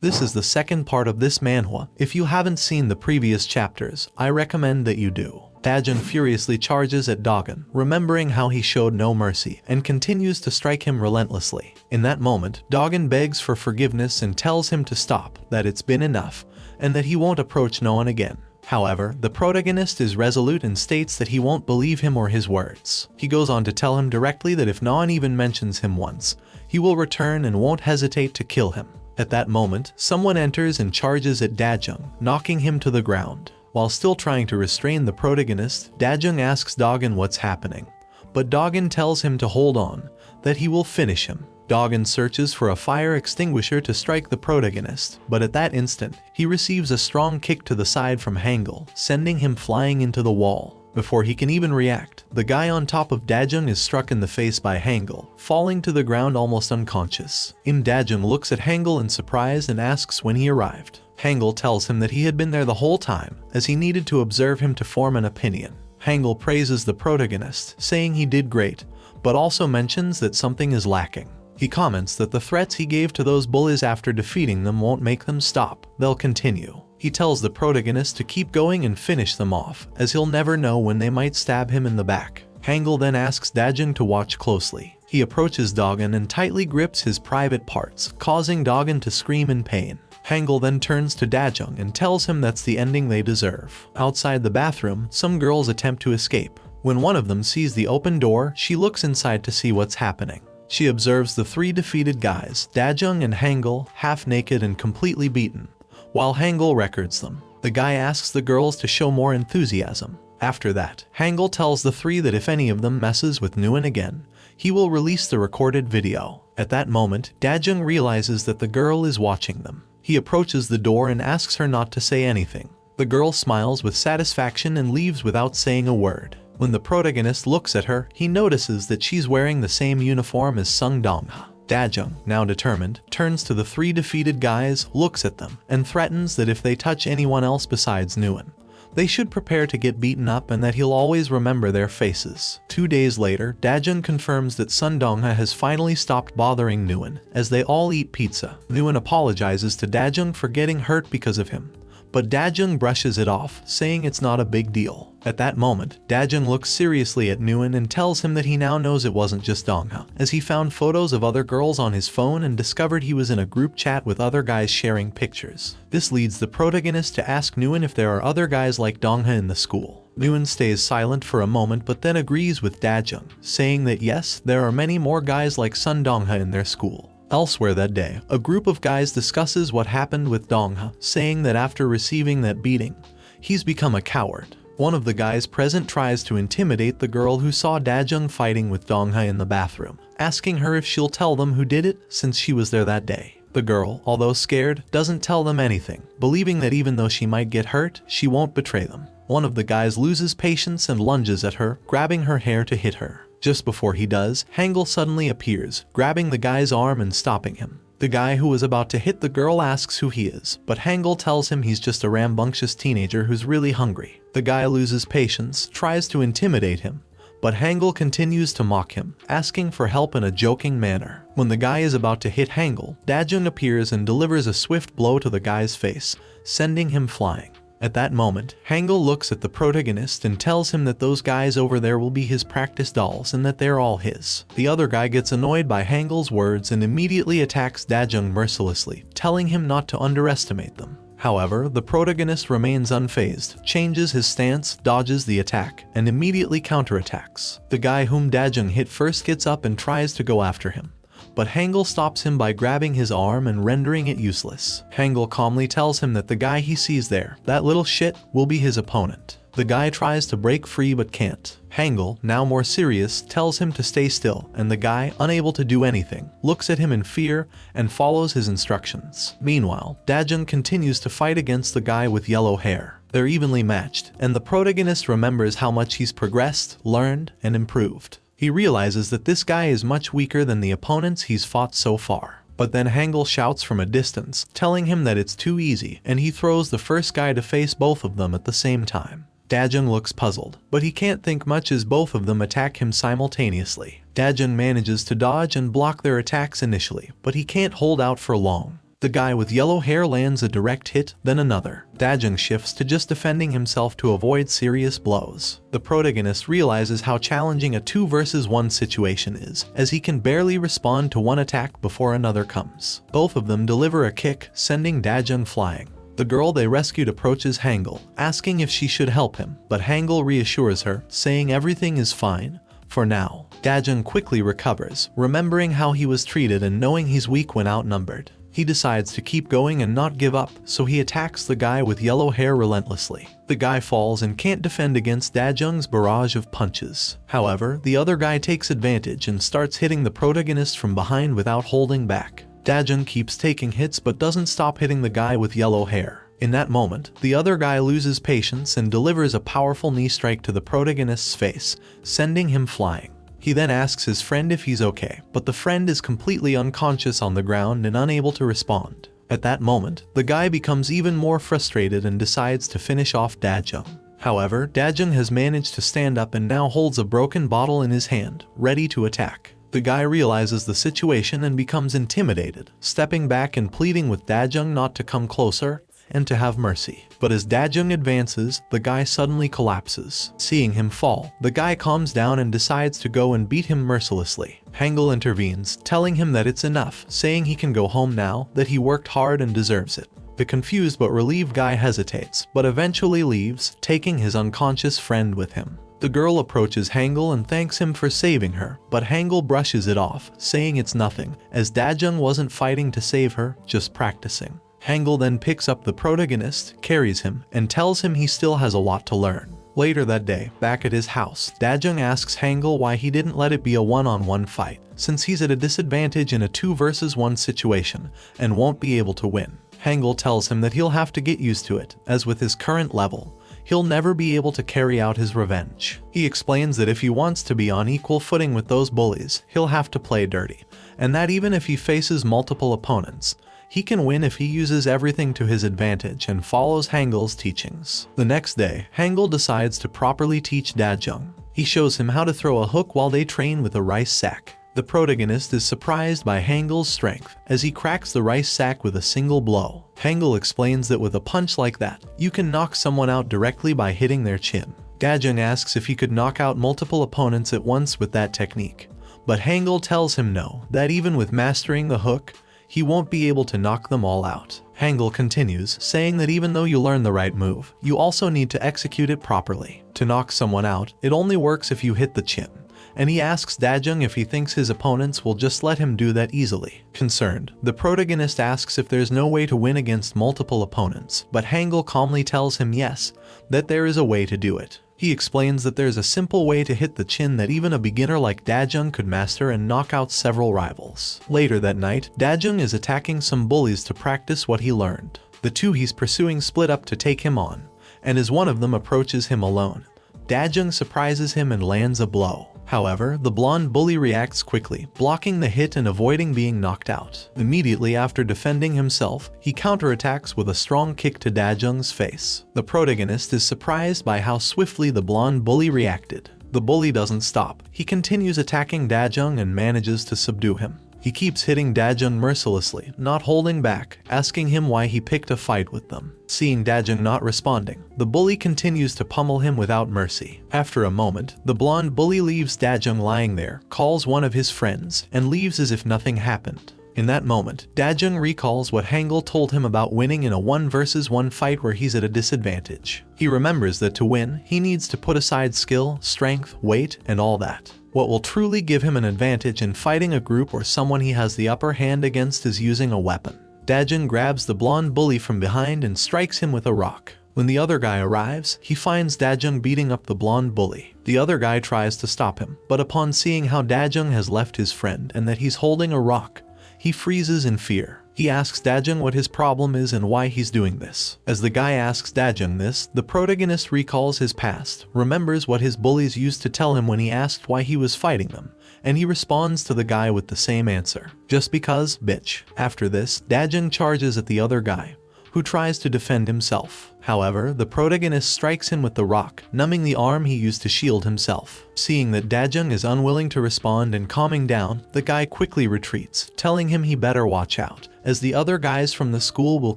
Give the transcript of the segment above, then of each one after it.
This is the second part of this manhwa. If you haven't seen the previous chapters, I recommend that you do. Dajun furiously charges at Dogon, remembering how he showed no mercy, and continues to strike him relentlessly. In that moment, Dogon begs for forgiveness and tells him to stop, that it's been enough, and that he won't approach no one again. However, the protagonist is resolute and states that he won't believe him or his words. He goes on to tell him directly that if no one even mentions him once, he will return and won't hesitate to kill him. At that moment, someone enters and charges at Dajung, knocking him to the ground. While still trying to restrain the protagonist, Dajung asks Dogon what's happening. But Dogon tells him to hold on, that he will finish him. Dogon searches for a fire extinguisher to strike the protagonist, but at that instant, he receives a strong kick to the side from Hangul, sending him flying into the wall. Before he can even react, the guy on top of Dajung is struck in the face by Hangul, falling to the ground almost unconscious. Dajung looks at Hangul in surprise and asks when he arrived. Hangul tells him that he had been there the whole time, as he needed to observe him to form an opinion. Hangul praises the protagonist, saying he did great, but also mentions that something is lacking. He comments that the threats he gave to those bullies after defeating them won't make them stop, they'll continue. He tells the protagonist to keep going and finish them off, as he'll never know when they might stab him in the back. Hangul then asks Dajung to watch closely. He approaches Dogon and tightly grips his private parts, causing Dogon to scream in pain. Hangul then turns to Dajung and tells him that's the ending they deserve. Outside the bathroom, some girls attempt to escape. When one of them sees the open door, she looks inside to see what's happening. She observes the three defeated guys, Dajung and Hangul, half naked and completely beaten, while Hangul records them. The guy asks the girls to show more enthusiasm. After that, Hangul tells the three that if any of them messes with Nguyen again, he will release the recorded video. At that moment, Dajung realizes that the girl is watching them. He approaches the door and asks her not to say anything. The girl smiles with satisfaction and leaves without saying a word. When the protagonist looks at her, he notices that she's wearing the same uniform as Sung Donghua. Dajung, now determined, turns to the three defeated guys, looks at them, and threatens that if they touch anyone else besides Nguyen, they should prepare to get beaten up and that he'll always remember their faces. 2 days later, Dajung confirms that Sun Donghua has finally stopped bothering Nguyen, as they all eat pizza. Nguyen apologizes to Dajung for getting hurt because of him, but Dajung brushes it off, saying it's not a big deal. At that moment, Dajung looks seriously at Nguyen and tells him that he now knows it wasn't just Donghua, as he found photos of other girls on his phone and discovered he was in a group chat with other guys sharing pictures. This leads the protagonist to ask Nguyen if there are other guys like Donghua in the school. Nguyen stays silent for a moment but then agrees with Dajung, saying that yes, there are many more guys like Sun Donghua in their school. Elsewhere that day, a group of guys discusses what happened with Donghua, saying that after receiving that beating, he's become a coward. One of the guys present tries to intimidate the girl who saw Dajung fighting with Donghua in the bathroom, asking her if she'll tell them who did it since she was there that day. The girl, although scared, doesn't tell them anything, believing that even though she might get hurt, she won't betray them. One of the guys loses patience and lunges at her, grabbing her hair to hit her. Just before he does, Hangul suddenly appears, grabbing the guy's arm and stopping him. The guy who was about to hit the girl asks who he is, but Hangul tells him he's just a rambunctious teenager who's really hungry. The guy loses patience, tries to intimidate him, but Hangul continues to mock him, asking for help in a joking manner. When the guy is about to hit Hangul, Dajung appears and delivers a swift blow to the guy's face, sending him flying. At that moment, Hangul looks at the protagonist and tells him that those guys over there will be his practice dolls and that they're all his. The other guy gets annoyed by Hangul's words and immediately attacks Dajung mercilessly, telling him not to underestimate them. However, the protagonist remains unfazed, changes his stance, dodges the attack, and immediately counterattacks. The guy whom Dajung hit first gets up and tries to go after him, but Hangul stops him by grabbing his arm and rendering it useless. Hangul calmly tells him that the guy he sees there, that little shit, will be his opponent. The guy tries to break free but can't. Hangul, now more serious, tells him to stay still, and the guy, unable to do anything, looks at him in fear and follows his instructions. Meanwhile, Dajung continues to fight against the guy with yellow hair. They're evenly matched, and the protagonist remembers how much he's progressed, learned, and improved. He realizes that this guy is much weaker than the opponents he's fought so far. But then Hangul shouts from a distance, telling him that it's too easy, and he throws the first guy to face both of them at the same time. Dajung looks puzzled, but he can't think much as both of them attack him simultaneously. Dajung manages to dodge and block their attacks initially, but he can't hold out for long. The guy with yellow hair lands a direct hit, then another. Dajun shifts to just defending himself to avoid serious blows. The protagonist realizes how challenging a 2 versus 1 situation is, as he can barely respond to one attack before another comes. Both of them deliver a kick, sending Dajun flying. The girl they rescued approaches Hangul, asking if she should help him, but Hangul reassures her, saying everything is fine for now. Dajun quickly recovers, remembering how he was treated and knowing he's weak when outnumbered. He decides to keep going and not give up, so he attacks the guy with yellow hair relentlessly. The guy falls and can't defend against Dajung's barrage of punches. However, the other guy takes advantage and starts hitting the protagonist from behind without holding back. Dajun keeps taking hits but doesn't stop hitting the guy with yellow hair. In that moment, the other guy loses patience and delivers a powerful knee strike to the protagonist's face, sending him flying. He then asks his friend if he's okay, but the friend is completely unconscious on the ground and unable to respond. At that moment, the guy becomes even more frustrated and decides to finish off Dajun. However, Dajun has managed to stand up and now holds a broken bottle in his hand, ready to attack. The guy realizes the situation and becomes intimidated, stepping back and pleading with Dajun not to come closer and to have mercy. But as Dajun advances, the guy suddenly collapses. Seeing him fall, the guy calms down and decides to go and beat him mercilessly. Hangul intervenes, telling him that it's enough, saying he can go home now, that he worked hard and deserves it. The confused but relieved guy hesitates, but eventually leaves, taking his unconscious friend with him. The girl approaches Hangul and thanks him for saving her, but Hangul brushes it off, saying it's nothing, as Dajun wasn't fighting to save her, just practicing. Hangul then picks up the protagonist, carries him, and tells him he still has a lot to learn. Later that day, back at his house, Dajun asks Hangul why he didn't let it be a one-on-one fight, since he's at a disadvantage in a 2 versus 1 situation and won't be able to win. Hangul tells him that he'll have to get used to it, as with his current level, he'll never be able to carry out his revenge. He explains that if he wants to be on equal footing with those bullies, he'll have to play dirty, and that even if he faces multiple opponents, he can win if he uses everything to his advantage and follows Hangul's teachings. The next day, Hangul decides to properly teach Dajun. He shows him how to throw a hook while they train with a rice sack. The protagonist is surprised by Hangul's strength as he cracks the rice sack with a single blow. Hangul explains that with a punch like that, you can knock someone out directly by hitting their chin. Dajun asks if he could knock out multiple opponents at once with that technique, but Hangul tells him no, that even with mastering the hook, he won't be able to knock them all out. Hangul continues, saying that even though you learn the right move, you also need to execute it properly. To knock someone out, it only works if you hit the chin, and he asks Dajun if he thinks his opponents will just let him do that easily. Concerned, the protagonist asks if there's no way to win against multiple opponents, but Hangul calmly tells him yes, that there is a way to do it. He explains that there's a simple way to hit the chin that even a beginner like Dajun could master and knock out several rivals. Later that night, Dajun is attacking some bullies to practice what he learned. The two he's pursuing split up to take him on, and as one of them approaches him alone, Dajun surprises him and lands a blow. However, the blonde bully reacts quickly, blocking the hit and avoiding being knocked out. Immediately after defending himself, he counterattacks with a strong kick to Dajun's face. The protagonist is surprised by how swiftly the blonde bully reacted. The bully doesn't stop. He continues attacking Dajun and manages to subdue him. He keeps hitting Dajun mercilessly, not holding back, asking him why he picked a fight with them. Seeing Dajun not responding, the bully continues to pummel him without mercy. After a moment, the blonde bully leaves Dajun lying there, calls one of his friends, and leaves as if nothing happened. In that moment, Dajun recalls what Hangul told him about winning in a 1 versus 1 fight where he's at a disadvantage. He remembers that to win, he needs to put aside skill, strength, weight, and all that. What will truly give him an advantage in fighting a group or someone he has the upper hand against is using a weapon. Dajun grabs the blonde bully from behind and strikes him with a rock. When the other guy arrives, he finds Dajun beating up the blonde bully. The other guy tries to stop him, but upon seeing how Dajun has left his friend and that he's holding a rock, he freezes in fear. He asks Dajun what his problem is and why he's doing this. As the guy asks Dajun this, the protagonist recalls his past, remembers what his bullies used to tell him when he asked why he was fighting them, and he responds to the guy with the same answer. Just because, bitch. After this, Dajun charges at the other guy, who tries to defend himself. However, the protagonist strikes him with the rock, numbing the arm he used to shield himself. Seeing that Dajung is unwilling to respond and calming down, the guy quickly retreats, telling him he better watch out, as the other guys from the school will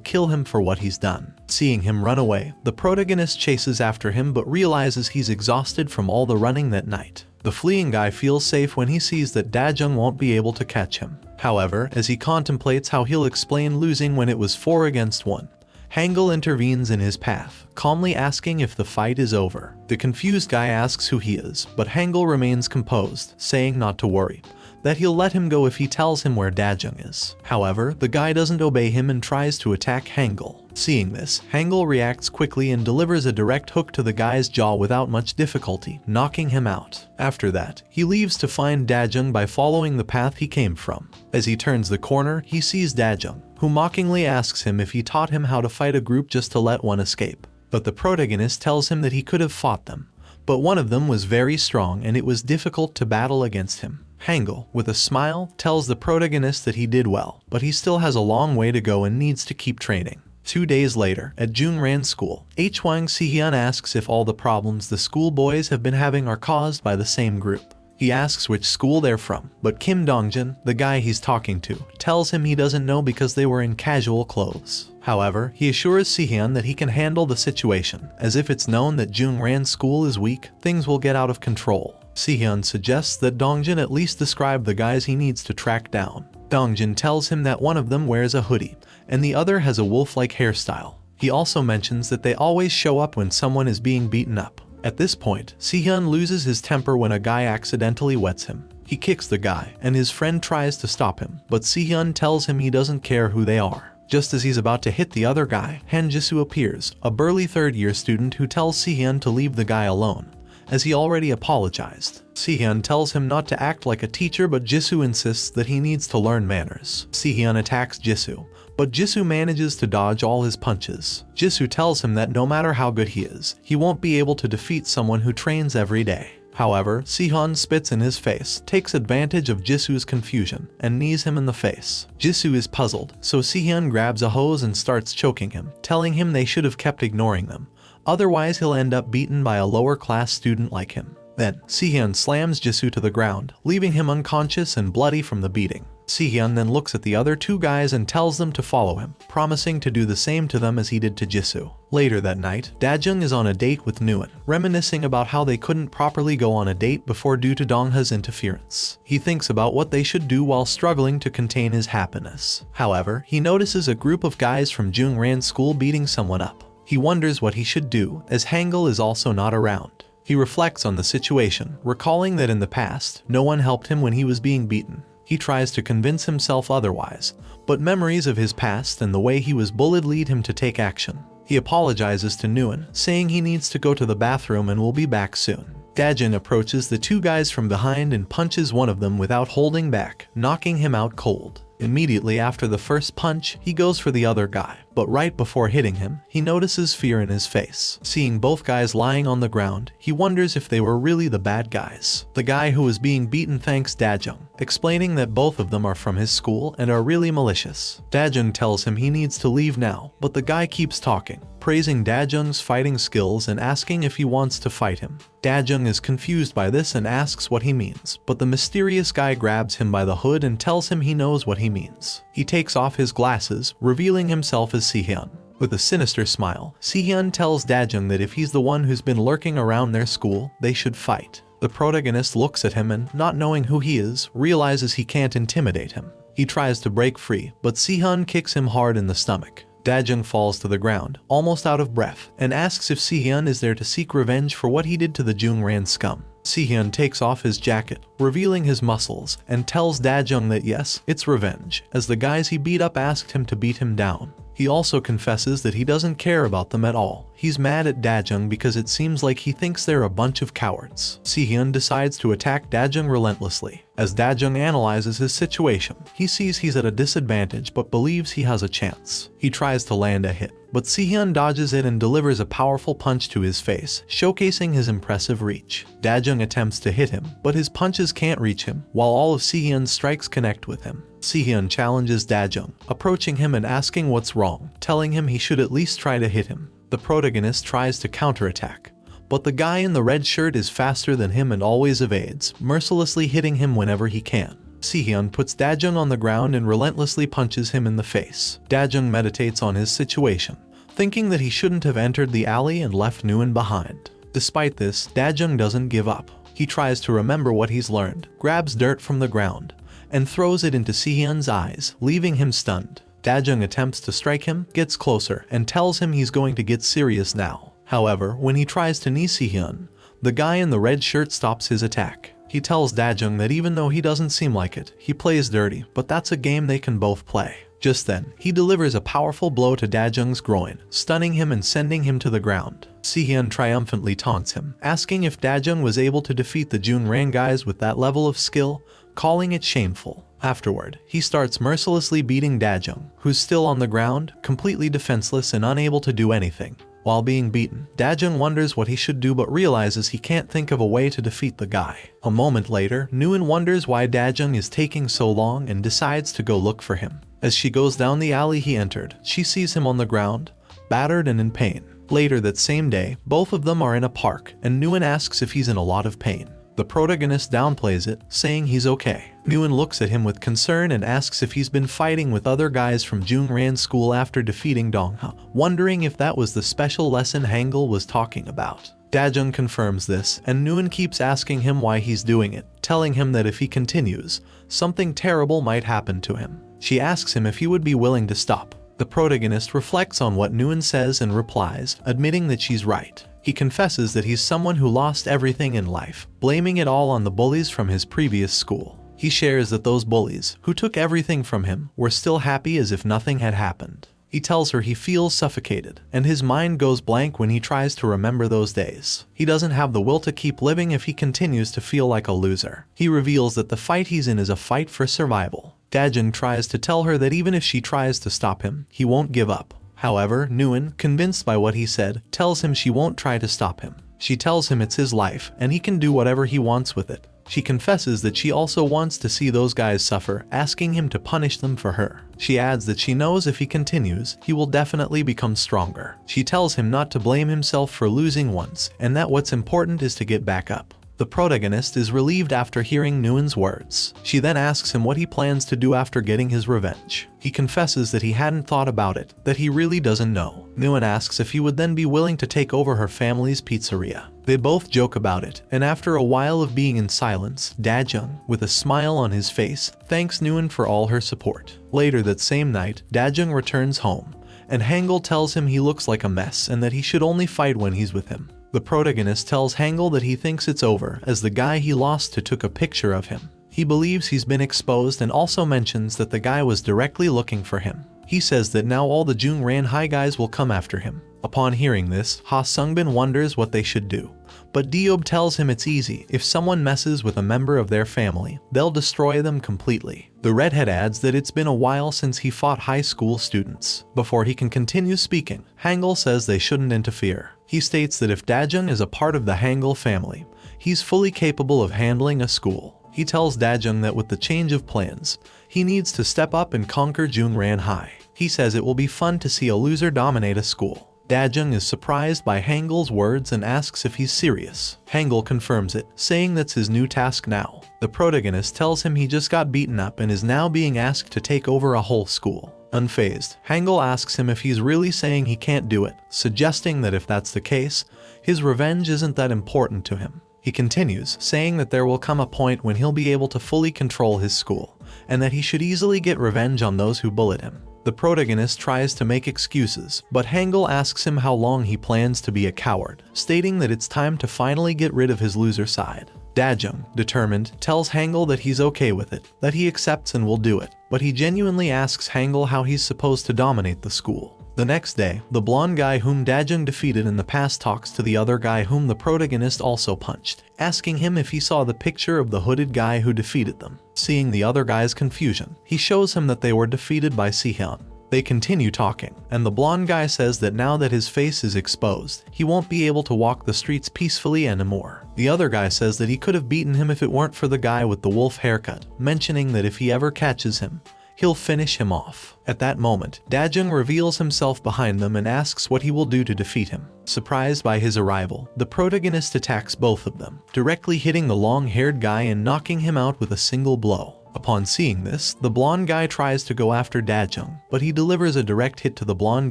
kill him for what he's done. Seeing him run away, the protagonist chases after him but realizes he's exhausted from all the running that night. The fleeing guy feels safe when he sees that Dajung won't be able to catch him. However, as he contemplates how he'll explain losing when it was 4 against 1, Hangul intervenes in his path, calmly asking if the fight is over. The confused guy asks who he is, but Hangul remains composed, saying not to worry, that he'll let him go if he tells him where Dajung is. However, the guy doesn't obey him and tries to attack Hangul. Seeing this, Hangul reacts quickly and delivers a direct hook to the guy's jaw without much difficulty, knocking him out. After that, he leaves to find Dajung by following the path he came from. As he turns the corner, he sees Dajung, who mockingly asks him if he taught him how to fight a group just to let one escape. But the protagonist tells him that he could have fought them, but one of them was very strong and it was difficult to battle against him. Hangul, with a smile, tells the protagonist that he did well, but he still has a long way to go and needs to keep training. 2 days later, at Jungran School, Hwang Sihyun asks if all the problems the schoolboys have been having are caused by the same group. He asks which school they're from, but Kim Dongjin, the guy he's talking to, tells him he doesn't know because they were in casual clothes. However, he assures Sihyun that he can handle the situation, as if it's known that Jungran School is weak, things will get out of control. Sihyun suggests that Dongjin at least describe the guys he needs to track down. Dongjin tells him that one of them wears a hoodie, and the other has a wolf-like hairstyle. He also mentions that they always show up when someone is being beaten up. At this point, Sihyun loses his temper when a guy accidentally wets him. He kicks the guy, and his friend tries to stop him, but Sihyun tells him he doesn't care who they are. Just as he's about to hit the other guy, Han Jisoo appears, a burly third-year student who tells Sihyun to leave the guy alone, as he already apologized. Sihyun tells him not to act like a teacher, but Jisoo insists that he needs to learn manners. Sihyun attacks Jisoo, but Jisoo manages to dodge all his punches. Jisoo tells him that no matter how good he is, he won't be able to defeat someone who trains every day. However, Sihyun spits in his face, takes advantage of Jisoo's confusion, and knees him in the face. Jisoo is puzzled, so Sihyun grabs a hose and starts choking him, telling him they should have kept ignoring them. Otherwise, he'll end up beaten by a lower-class student like him. Then, Sihyun slams Jisoo to the ground, leaving him unconscious and bloody from the beating. Sihyun then looks at the other 2 guys and tells them to follow him, promising to do the same to them as he did to Jisoo. Later that night, Dajung is on a date with Nguyen, reminiscing about how they couldn't properly go on a date before due to Donghwa's interference. He thinks about what they should do while struggling to contain his happiness. However, he notices a group of guys from Jungran School beating someone up. He wonders what he should do, as Hangul is also not around. He reflects on the situation, recalling that in the past, no one helped him when he was being beaten. He tries to convince himself otherwise, but memories of his past and the way he was bullied lead him to take action. He apologizes to Nguyen, saying he needs to go to the bathroom and will be back soon. Dajun approaches the 2 guys from behind and punches one of them without holding back, knocking him out cold. Immediately after the first punch, he goes for the other guy, but right before hitting him, he notices fear in his face. Seeing both guys lying on the ground, he wonders if they were really the bad guys. The guy who was being beaten thanks Dajung, explaining that both of them are from his school and are really malicious. Dajung tells him he needs to leave now, but the guy keeps talking, praising Dajung's fighting skills and asking if he wants to fight him. Dajung is confused by this and asks what he means, but the mysterious guy grabs him by the hood and tells him he knows what he means. He takes off his glasses, revealing himself as Sihyun. With a sinister smile, Sihyun tells Dajung that if he's the one who's been lurking around their school, they should fight. The protagonist looks at him and, not knowing who he is, realizes he can't intimidate him. He tries to break free, but Sihyun kicks him hard in the stomach. Dajung falls to the ground, almost out of breath, and asks if Sihyun is there to seek revenge for what he did to the Jungran scum. Sihyun takes off his jacket, revealing his muscles, and tells Dajung that yes, it's revenge, as the guys he beat up asked him to beat him down. He also confesses that he doesn't care about them at all. He's mad at Dajung because it seems like he thinks they're a bunch of cowards. Sihyun decides to attack Dajung relentlessly. As Dajung analyzes his situation, he sees he's at a disadvantage but believes he has a chance. He tries to land a hit, but Sihyun dodges it and delivers a powerful punch to his face, showcasing his impressive reach. Dajung attempts to hit him, but his punches can't reach him, while all of Sihyun's strikes connect with him. Sihyun challenges Dajung, approaching him and asking what's wrong, telling him he should at least try to hit him. The protagonist tries to counterattack, but the guy in the red shirt is faster than him and always evades, mercilessly hitting him whenever he can. Sihyun puts Dajung on the ground and relentlessly punches him in the face. Dajung meditates on his situation, thinking that he shouldn't have entered the alley and left Nguyen behind. Despite this, Dajung doesn't give up. He tries to remember what he's learned, grabs dirt from the ground, and throws it into Sihyun's eyes, leaving him stunned. Dajung attempts to strike him, gets closer, and tells him he's going to get serious now. However, when he tries to knee Sihyun, the guy in the red shirt stops his attack. He tells Dajung that even though he doesn't seem like it, he plays dirty, but that's a game they can both play. Just then, he delivers a powerful blow to Dajung's groin, stunning him and sending him to the ground. Sihyun triumphantly taunts him, asking if Dajung was able to defeat the Junran guys with that level of skill, calling it shameful. Afterward, he starts mercilessly beating Dajung, who's still on the ground, completely defenseless and unable to do anything. While being beaten, Dajung wonders what he should do but realizes he can't think of a way to defeat the guy. A moment later, Nguyen wonders why Dajung is taking so long and decides to go look for him. As she goes down the alley he entered, she sees him on the ground, battered and in pain. Later that same day, both of them are in a park, and Nguyen asks if he's in a lot of pain. The protagonist downplays it, saying he's okay. Nguyen looks at him with concern and asks if he's been fighting with other guys from Jungran school after defeating donghua, wondering if that was the special lesson Hangul was talking about. Dajung confirms this, and Nguyen keeps asking him why he's doing it, telling him that if he continues, something terrible might happen to him. She asks him if he would be willing to stop. The protagonist reflects on what Nguyen says and replies, admitting that she's right. He confesses that he's someone who lost everything in life, blaming it all on the bullies from his previous school. He shares that those bullies, who took everything from him, were still happy as if nothing had happened. He tells her he feels suffocated, and his mind goes blank when he tries to remember those days. He doesn't have the will to keep living if he continues to feel like a loser. He reveals that the fight he's in is a fight for survival. Dajung tries to tell her that even if she tries to stop him, he won't give up. However, Nguyen, convinced by what he said, tells him she won't try to stop him. She tells him it's his life, and he can do whatever he wants with it. She confesses that she also wants to see those guys suffer, asking him to punish them for her. She adds that she knows if he continues, he will definitely become stronger. She tells him not to blame himself for losing once, and that what's important is to get back up. The protagonist is relieved after hearing Nguyen's words. She then asks him what he plans to do after getting his revenge. He confesses that he hadn't thought about it, that he really doesn't know. Nguyen asks if he would then be willing to take over her family's pizzeria. They both joke about it, and after a while of being in silence, Dajung, with a smile on his face, thanks Nguyen for all her support. Later that same night, Dajung returns home, and Hangul tells him he looks like a mess and that he should only fight when he's with him. The protagonist tells Hangul that he thinks it's over as the guy he lost to took a picture of him. He believes he's been exposed and also mentions that the guy was directly looking for him. He says that now all the Jungran High guys will come after him. Upon hearing this, Ha Sungbin wonders what they should do. But Deob tells him it's easy. If someone messes with a member of their family, they'll destroy them completely. The redhead adds that it's been a while since he fought high school students. Before he can continue speaking, Hangul says they shouldn't interfere. He states that if Dajung is a part of the Hangul family, he's fully capable of handling a school. He tells Dajung that with the change of plans, he needs to step up and conquer Jungran High. He says it will be fun to see a loser dominate a school. Dajung is surprised by Hangul's words and asks if he's serious. Hangul confirms it, saying that's his new task now. The protagonist tells him he just got beaten up and is now being asked to take over a whole school. Unfazed, Hangul asks him if he's really saying he can't do it, suggesting that if that's the case, his revenge isn't that important to him. He continues, saying that there will come a point when he'll be able to fully control his school, and that he should easily get revenge on those who bullied him. The protagonist tries to make excuses, but Hangul asks him how long he plans to be a coward, stating that it's time to finally get rid of his loser side. Dajung, determined, tells Hangul that he's okay with it, that he accepts and will do it, but he genuinely asks Hangul how he's supposed to dominate the school. The next day, the blonde guy whom Dajung defeated in the past talks to the other guy whom the protagonist also punched, asking him if he saw the picture of the hooded guy who defeated them. Seeing the other guy's confusion, he shows him that they were defeated by Sihyun. They continue talking, and the blonde guy says that now that his face is exposed, he won't be able to walk the streets peacefully anymore. The other guy says that he could have beaten him if it weren't for the guy with the wolf haircut, mentioning that if he ever catches him, he'll finish him off. At that moment, Dajung reveals himself behind them and asks what he will do to defeat him. Surprised by his arrival, the protagonist attacks both of them, directly hitting the long-haired guy and knocking him out with a single blow. Upon seeing this, the blonde guy tries to go after Dajung, but he delivers a direct hit to the blonde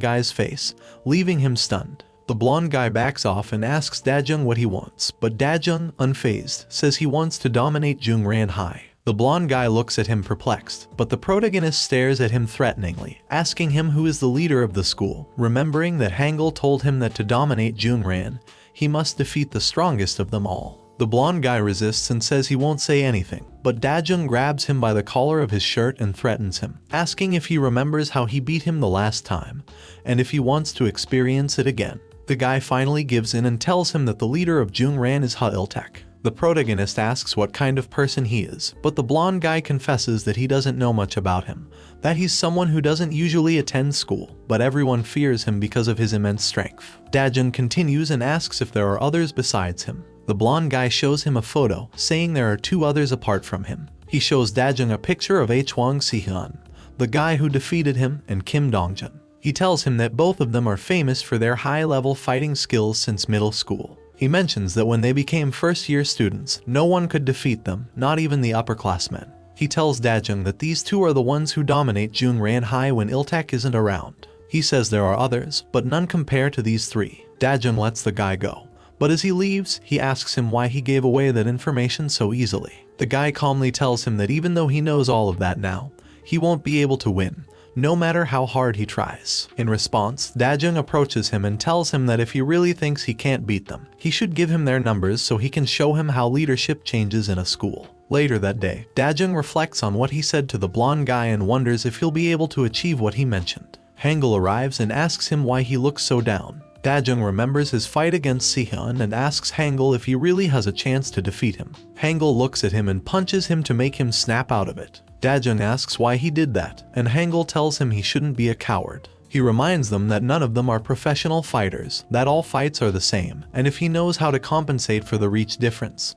guy's face, leaving him stunned. The blonde guy backs off and asks Dajung what he wants, but Dajung, unfazed, says he wants to dominate Jungran High. The blonde guy looks at him perplexed, but the protagonist stares at him threateningly, asking him who is the leader of the school, remembering that Hangul told him that to dominate Jungran, he must defeat the strongest of them all. The blonde guy resists and says he won't say anything, but Dajung grabs him by the collar of his shirt and threatens him, asking if he remembers how he beat him the last time, and if he wants to experience it again. The guy finally gives in and tells him that the leader of Jungran is Ha-iltek. The protagonist asks what kind of person he is, but the blonde guy confesses that he doesn't know much about him, that he's someone who doesn't usually attend school, but everyone fears him because of his immense strength. Dajung continues and asks if there are others besides him. The blonde guy shows him a photo, saying there are 2 others apart from him. He shows Dajung a picture of Hwang Si-hyun, the guy who defeated him, and Kim Dongjun. He tells him that both of them are famous for their high-level fighting skills since middle school. He mentions that when they became first-year students, no one could defeat them, not even the upperclassmen. He tells Dajung that these 2 are the ones who dominate Jungran High when Iltek isn't around. He says there are others, but none compare to these 3. Dajung lets the guy go. But as he leaves, he asks him why he gave away that information so easily. The guy calmly tells him that even though he knows all of that now, he won't be able to win, no matter how hard he tries. In response, Dajung approaches him and tells him that if he really thinks he can't beat them, he should give him their numbers so he can show him how leadership changes in a school. Later that day, Dajung reflects on what he said to the blonde guy and wonders if he'll be able to achieve what he mentioned. Hangul arrives and asks him why he looks so down. Dajung remembers his fight against Si-hyun and asks Hangul if he really has a chance to defeat him. Hangul looks at him and punches him to make him snap out of it. Dajung asks why he did that, and Hangul tells him he shouldn't be a coward. He reminds them that none of them are professional fighters, that all fights are the same, and if he knows how to compensate for the reach difference,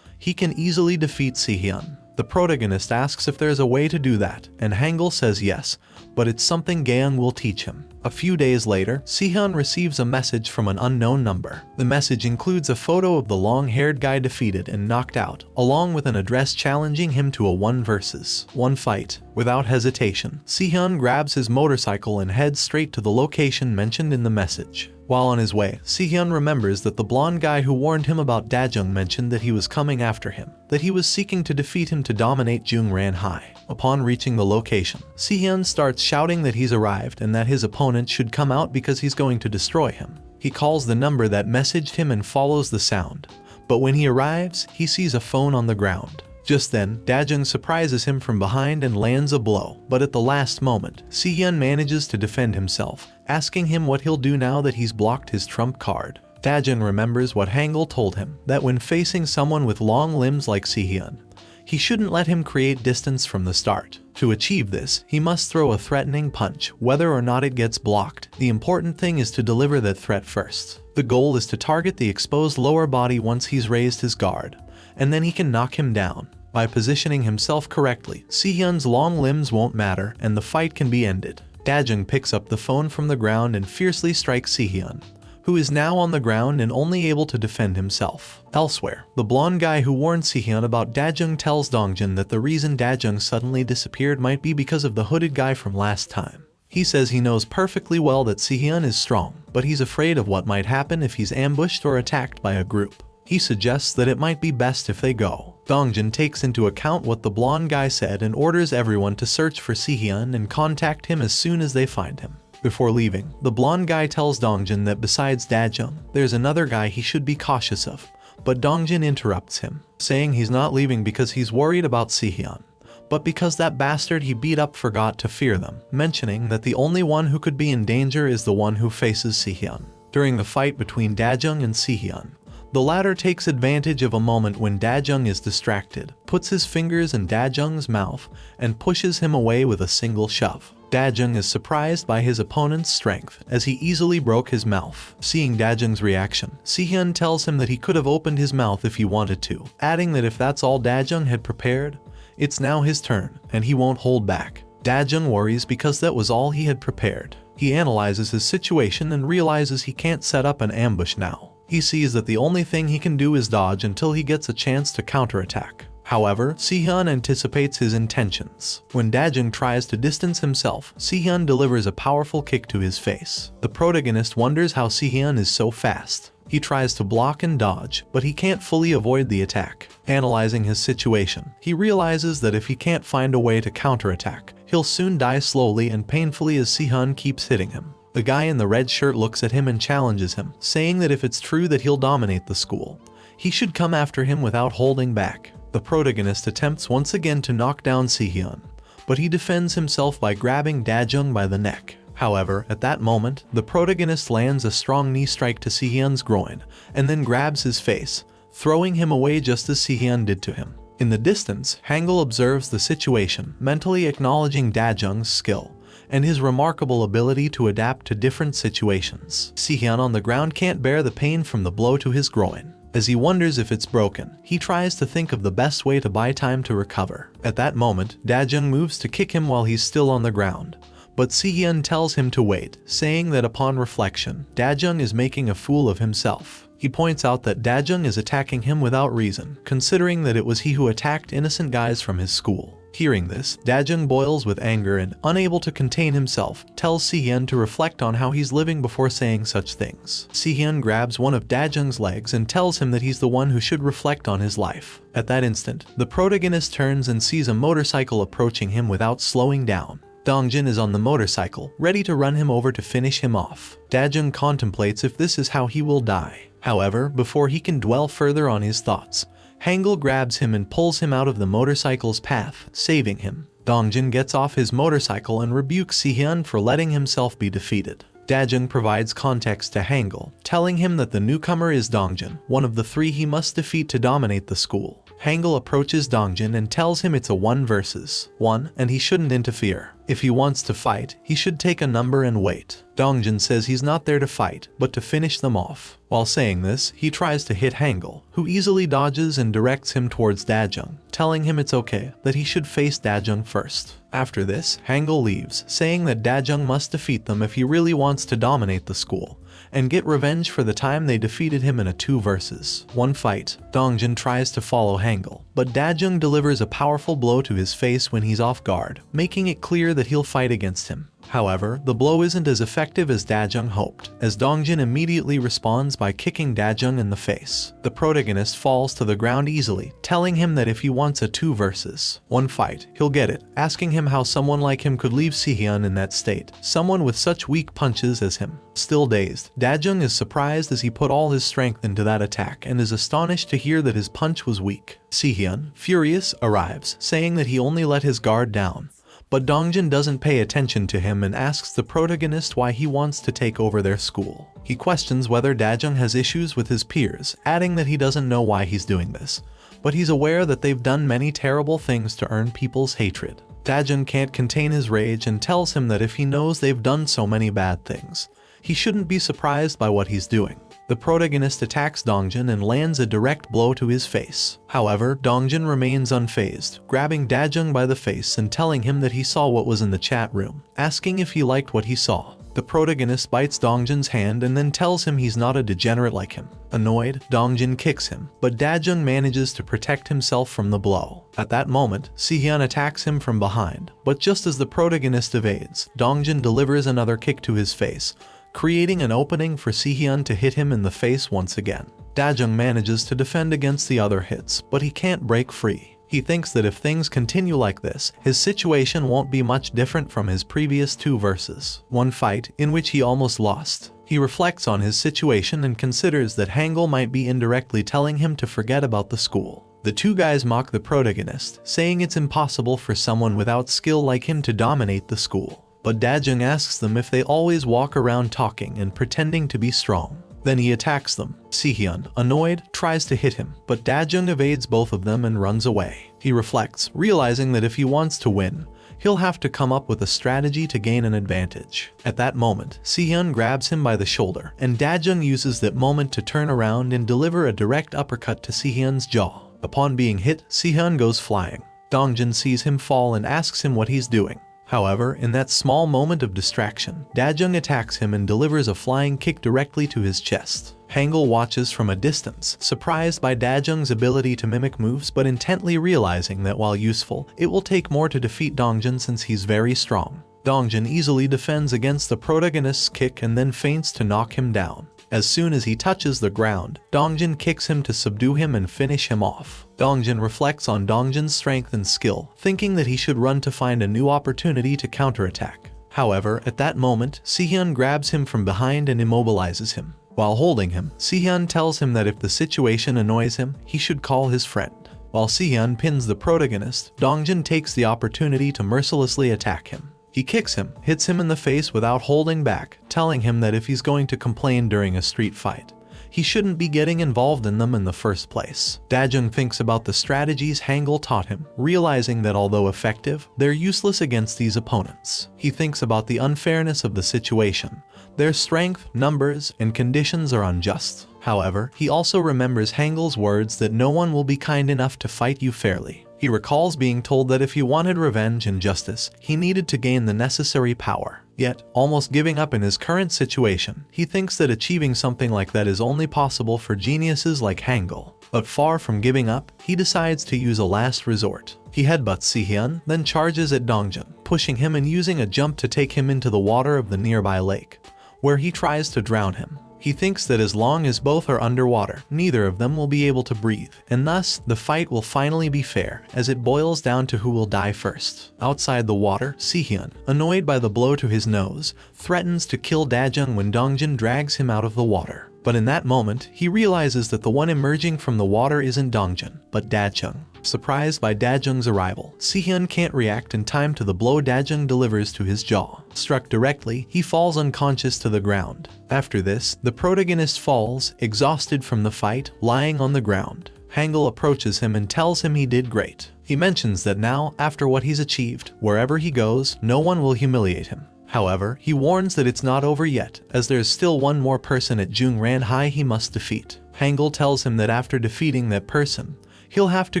he can easily defeat Si-hyun. The protagonist asks if there's a way to do that, and Hangul says yes, but it's something Gaeung will teach him. A few days later, Si-hyun receives a message from an unknown number. The message includes a photo of the long-haired guy defeated and knocked out, along with an address challenging him to a 1 versus 1 fight. Without hesitation, Si-hyun grabs his motorcycle and heads straight to the location mentioned in the message. While on his way, Si-hyun remembers that the blonde guy who warned him about Dajung mentioned that he was coming after him, that he was seeking to defeat him to dominate Jungran High. Upon reaching the location, Si-hyun starts shouting that he's arrived and that his opponent should come out because he's going to destroy him. He calls the number that messaged him and follows the sound, but when he arrives, he sees a phone on the ground. Just then, Dajung surprises him from behind and lands a blow, but at the last moment, Si-hyun manages to defend himself, asking him what he'll do now that he's blocked his trump card. Dajung remembers what Hangul told him, that when facing someone with long limbs like Si-hyun, he shouldn't let him create distance from the start. To achieve this, he must throw a threatening punch, whether or not it gets blocked. The important thing is to deliver that threat first. The goal is to target the exposed lower body once he's raised his guard, and then he can knock him down. By positioning himself correctly, Si-hyun's long limbs won't matter and the fight can be ended. Dajung picks up the phone from the ground and fiercely strikes Si-hyun, who is now on the ground and only able to defend himself. Elsewhere, the blonde guy who warned Si-hyun about Dajung tells Dongjun that the reason Dajung suddenly disappeared might be because of the hooded guy from last time. He says he knows perfectly well that Si-hyun is strong, but he's afraid of what might happen if he's ambushed or attacked by a group. He suggests that it might be best if they go. Dongjun takes into account what the blonde guy said and orders everyone to search for Si-hyun and contact him as soon as they find him. Before leaving, the blonde guy tells Dongjun that besides Dajung, there's another guy he should be cautious of, but Dongjun interrupts him, saying he's not leaving because he's worried about Si-hyun, but because that bastard he beat up forgot to fear them, mentioning that the only one who could be in danger is the one who faces Si-hyun. During the fight between Dajung and Si-hyun, the latter takes advantage of a moment when Dajung is distracted, puts his fingers in Dajung's mouth, and pushes him away with a single shove. Dajun is surprised by his opponent's strength as he easily broke his mouth. Seeing Dajun's reaction, Sihyun tells him that he could have opened his mouth if he wanted to, adding that if that's all Dajun had prepared, it's now his turn and he won't hold back. Dajun worries because that was all he had prepared. He analyzes his situation and realizes he can't set up an ambush now. He sees that the only thing he can do is dodge until he gets a chance to counterattack. However, Sihyun anticipates his intentions. When Dajun tries to distance himself, Sihyun delivers a powerful kick to his face. The protagonist wonders how Sihyun is so fast. He tries to block and dodge, but he can't fully avoid the attack. Analyzing his situation, he realizes that if he can't find a way to counterattack, he'll soon die slowly and painfully as Sihyun keeps hitting him. The guy in the red shirt looks at him and challenges him, saying that if it's true that he'll dominate the school, he should come after him without holding back. The protagonist attempts once again to knock down Sihyun, but he defends himself by grabbing Dajun by the neck. However, at that moment, the protagonist lands a strong knee strike to Sihyun's groin and then grabs his face, throwing him away just as Sihyun did to him. In the distance, Hangul observes the situation, mentally acknowledging Dajung's skill and his remarkable ability to adapt to different situations. Sihyun on the ground can't bear the pain from the blow to his groin. As he wonders if it's broken, he tries to think of the best way to buy time to recover. At that moment, Dajun moves to kick him while he's still on the ground, but Sihyun tells him to wait, saying that upon reflection, Dajun is making a fool of himself. He points out that Dajun is attacking him without reason, considering that it was he who attacked innocent guys from his school. Hearing this, Dajun boils with anger and, unable to contain himself, tells Sihyun to reflect on how he's living before saying such things. Sihyun grabs one of Dajun's legs and tells him that he's the one who should reflect on his life. At that instant, the protagonist turns and sees a motorcycle approaching him without slowing down. Dongjin is on the motorcycle, ready to run him over to finish him off. Dajun contemplates if this is how he will die. However, before he can dwell further on his thoughts, Hangul grabs him and pulls him out of the motorcycle's path, saving him. Dongjin gets off his motorcycle and rebukes Sihyun for letting himself be defeated. Dajun provides context to Hangul, telling him that the newcomer is Dongjin, one of the three he must defeat to dominate the school. Hangul approaches Dongjin and tells him it's a 1 versus 1 and he shouldn't interfere. If he wants to fight, he should take a number and wait. Dongjin says he's not there to fight, but to finish them off. While saying this, he tries to hit Hangul, who easily dodges and directs him towards Dajun, telling him it's okay, that he should face Dajun first. After this, Hangul leaves, saying that Dajun must defeat them if he really wants to dominate the school, and get revenge for the time they defeated him in a 2 versus 1 fight. Dongjin tries to follow Hangul, but Dajun delivers a powerful blow to his face when he's off guard, making it clear that he'll fight against him. However, the blow isn't as effective as Dajun hoped, as Dongjin immediately responds by kicking Dajun in the face. The protagonist falls to the ground easily, telling him that if he wants a 2 versus 1 fight, he'll get it, asking him how someone like him could leave Sihyun in that state, someone with such weak punches as him. Still dazed, Dajun is surprised as he put all his strength into that attack and is astonished to hear that his punch was weak. Sihyun, furious, arrives, saying that he only let his guard down. But Dongjin doesn't pay attention to him and asks the protagonist why he wants to take over their school. He questions whether Dajun has issues with his peers, adding that he doesn't know why he's doing this, but he's aware that they've done many terrible things to earn people's hatred. Dajun can't contain his rage and tells him that if he knows they've done so many bad things, he shouldn't be surprised by what he's doing. The protagonist attacks Dongjin and lands a direct blow to his face. However, Dongjin remains unfazed, grabbing Dajun by the face and telling him that he saw what was in the chat room, asking if he liked what he saw. The protagonist bites Dongjin's hand and then tells him he's not a degenerate like him. Annoyed, Dongjin kicks him, but Dajun manages to protect himself from the blow. At that moment, Sihyun attacks him from behind, but just as the protagonist evades, Dongjin delivers another kick to his face, creating an opening for Sihyun to hit him in the face once again. Dajun manages to defend against the other hits, but he can't break free. He thinks that if things continue like this, his situation won't be much different from his previous 2 versus 1 fight, in which he almost lost. He reflects on his situation and considers that Hangul might be indirectly telling him to forget about the school. The 2 guys mock the protagonist, saying it's impossible for someone without skill like him to dominate the school. But Dajun asks them if they always walk around talking and pretending to be strong. Then he attacks them. Sihyun, annoyed, tries to hit him, but Dajun evades both of them and runs away. He reflects, realizing that if he wants to win, he'll have to come up with a strategy to gain an advantage. At that moment, Si-hyun grabs him by the shoulder, and Daejung uses that moment to turn around and deliver a direct uppercut to Si-hyun's jaw. Upon being hit, Si-hyun goes flying. Dongjin sees him fall and asks him what he's doing. However, in that small moment of distraction, Daejung attacks him and delivers a flying kick directly to his chest. Hangul watches from a distance, surprised by Daejung's ability to mimic moves but intently realizing that while useful, it will take more to defeat Dongjin since he's very strong. Dongjin easily defends against the protagonist's kick and then feints to knock him down. As soon as he touches the ground, Dongjin kicks him to subdue him and finish him off. Dongjin reflects on Dongjin's strength and skill, thinking that he should run to find a new opportunity to counterattack. However, at that moment, Si-hyun grabs him from behind and immobilizes him. While holding him, Si-hyun tells him that if the situation annoys him, he should call his friend. While Si-hyun pins the protagonist, Dongjin takes the opportunity to mercilessly attack him. He kicks him, hits him in the face without holding back, telling him that if he's going to complain during a street fight, he shouldn't be getting involved in them in the first place. Daejung thinks about the strategies Hangul taught him, realizing that although effective, they're useless against these opponents. He thinks about the unfairness of the situation. Their strength, numbers, and conditions are unjust. However, he also remembers Hangul's words that no one will be kind enough to fight you fairly. He recalls being told that if he wanted revenge and justice, he needed to gain the necessary power. Yet, almost giving up in his current situation, he thinks that achieving something like that is only possible for geniuses like Hangul. But far from giving up, he decides to use a last resort. He headbutts Si-hyun, then charges at Dongjin, pushing him and using a jump to take him into the water of the nearby lake, where he tries to drown him. He thinks that as long as both are underwater, neither of them will be able to breathe, and thus, the fight will finally be fair, as it boils down to who will die first. Outside the water, Si-hyun, annoyed by the blow to his nose, threatens to kill Daejung when Dongjin drags him out of the water. But in that moment, he realizes that the one emerging from the water isn't Dongjin, but Daejung. Surprised by Daejung's arrival, Si-hyun can't react in time to the blow Daejung delivers to his jaw. Struck directly, he falls unconscious to the ground. After this, the protagonist falls, exhausted from the fight, lying on the ground. Hangul approaches him and tells him he did great. He mentions that now, after what he's achieved, wherever he goes, no one will humiliate him. However, he warns that it's not over yet, as there's still one more person at Jungran High he must defeat. Hangul tells him that after defeating that person, he'll have to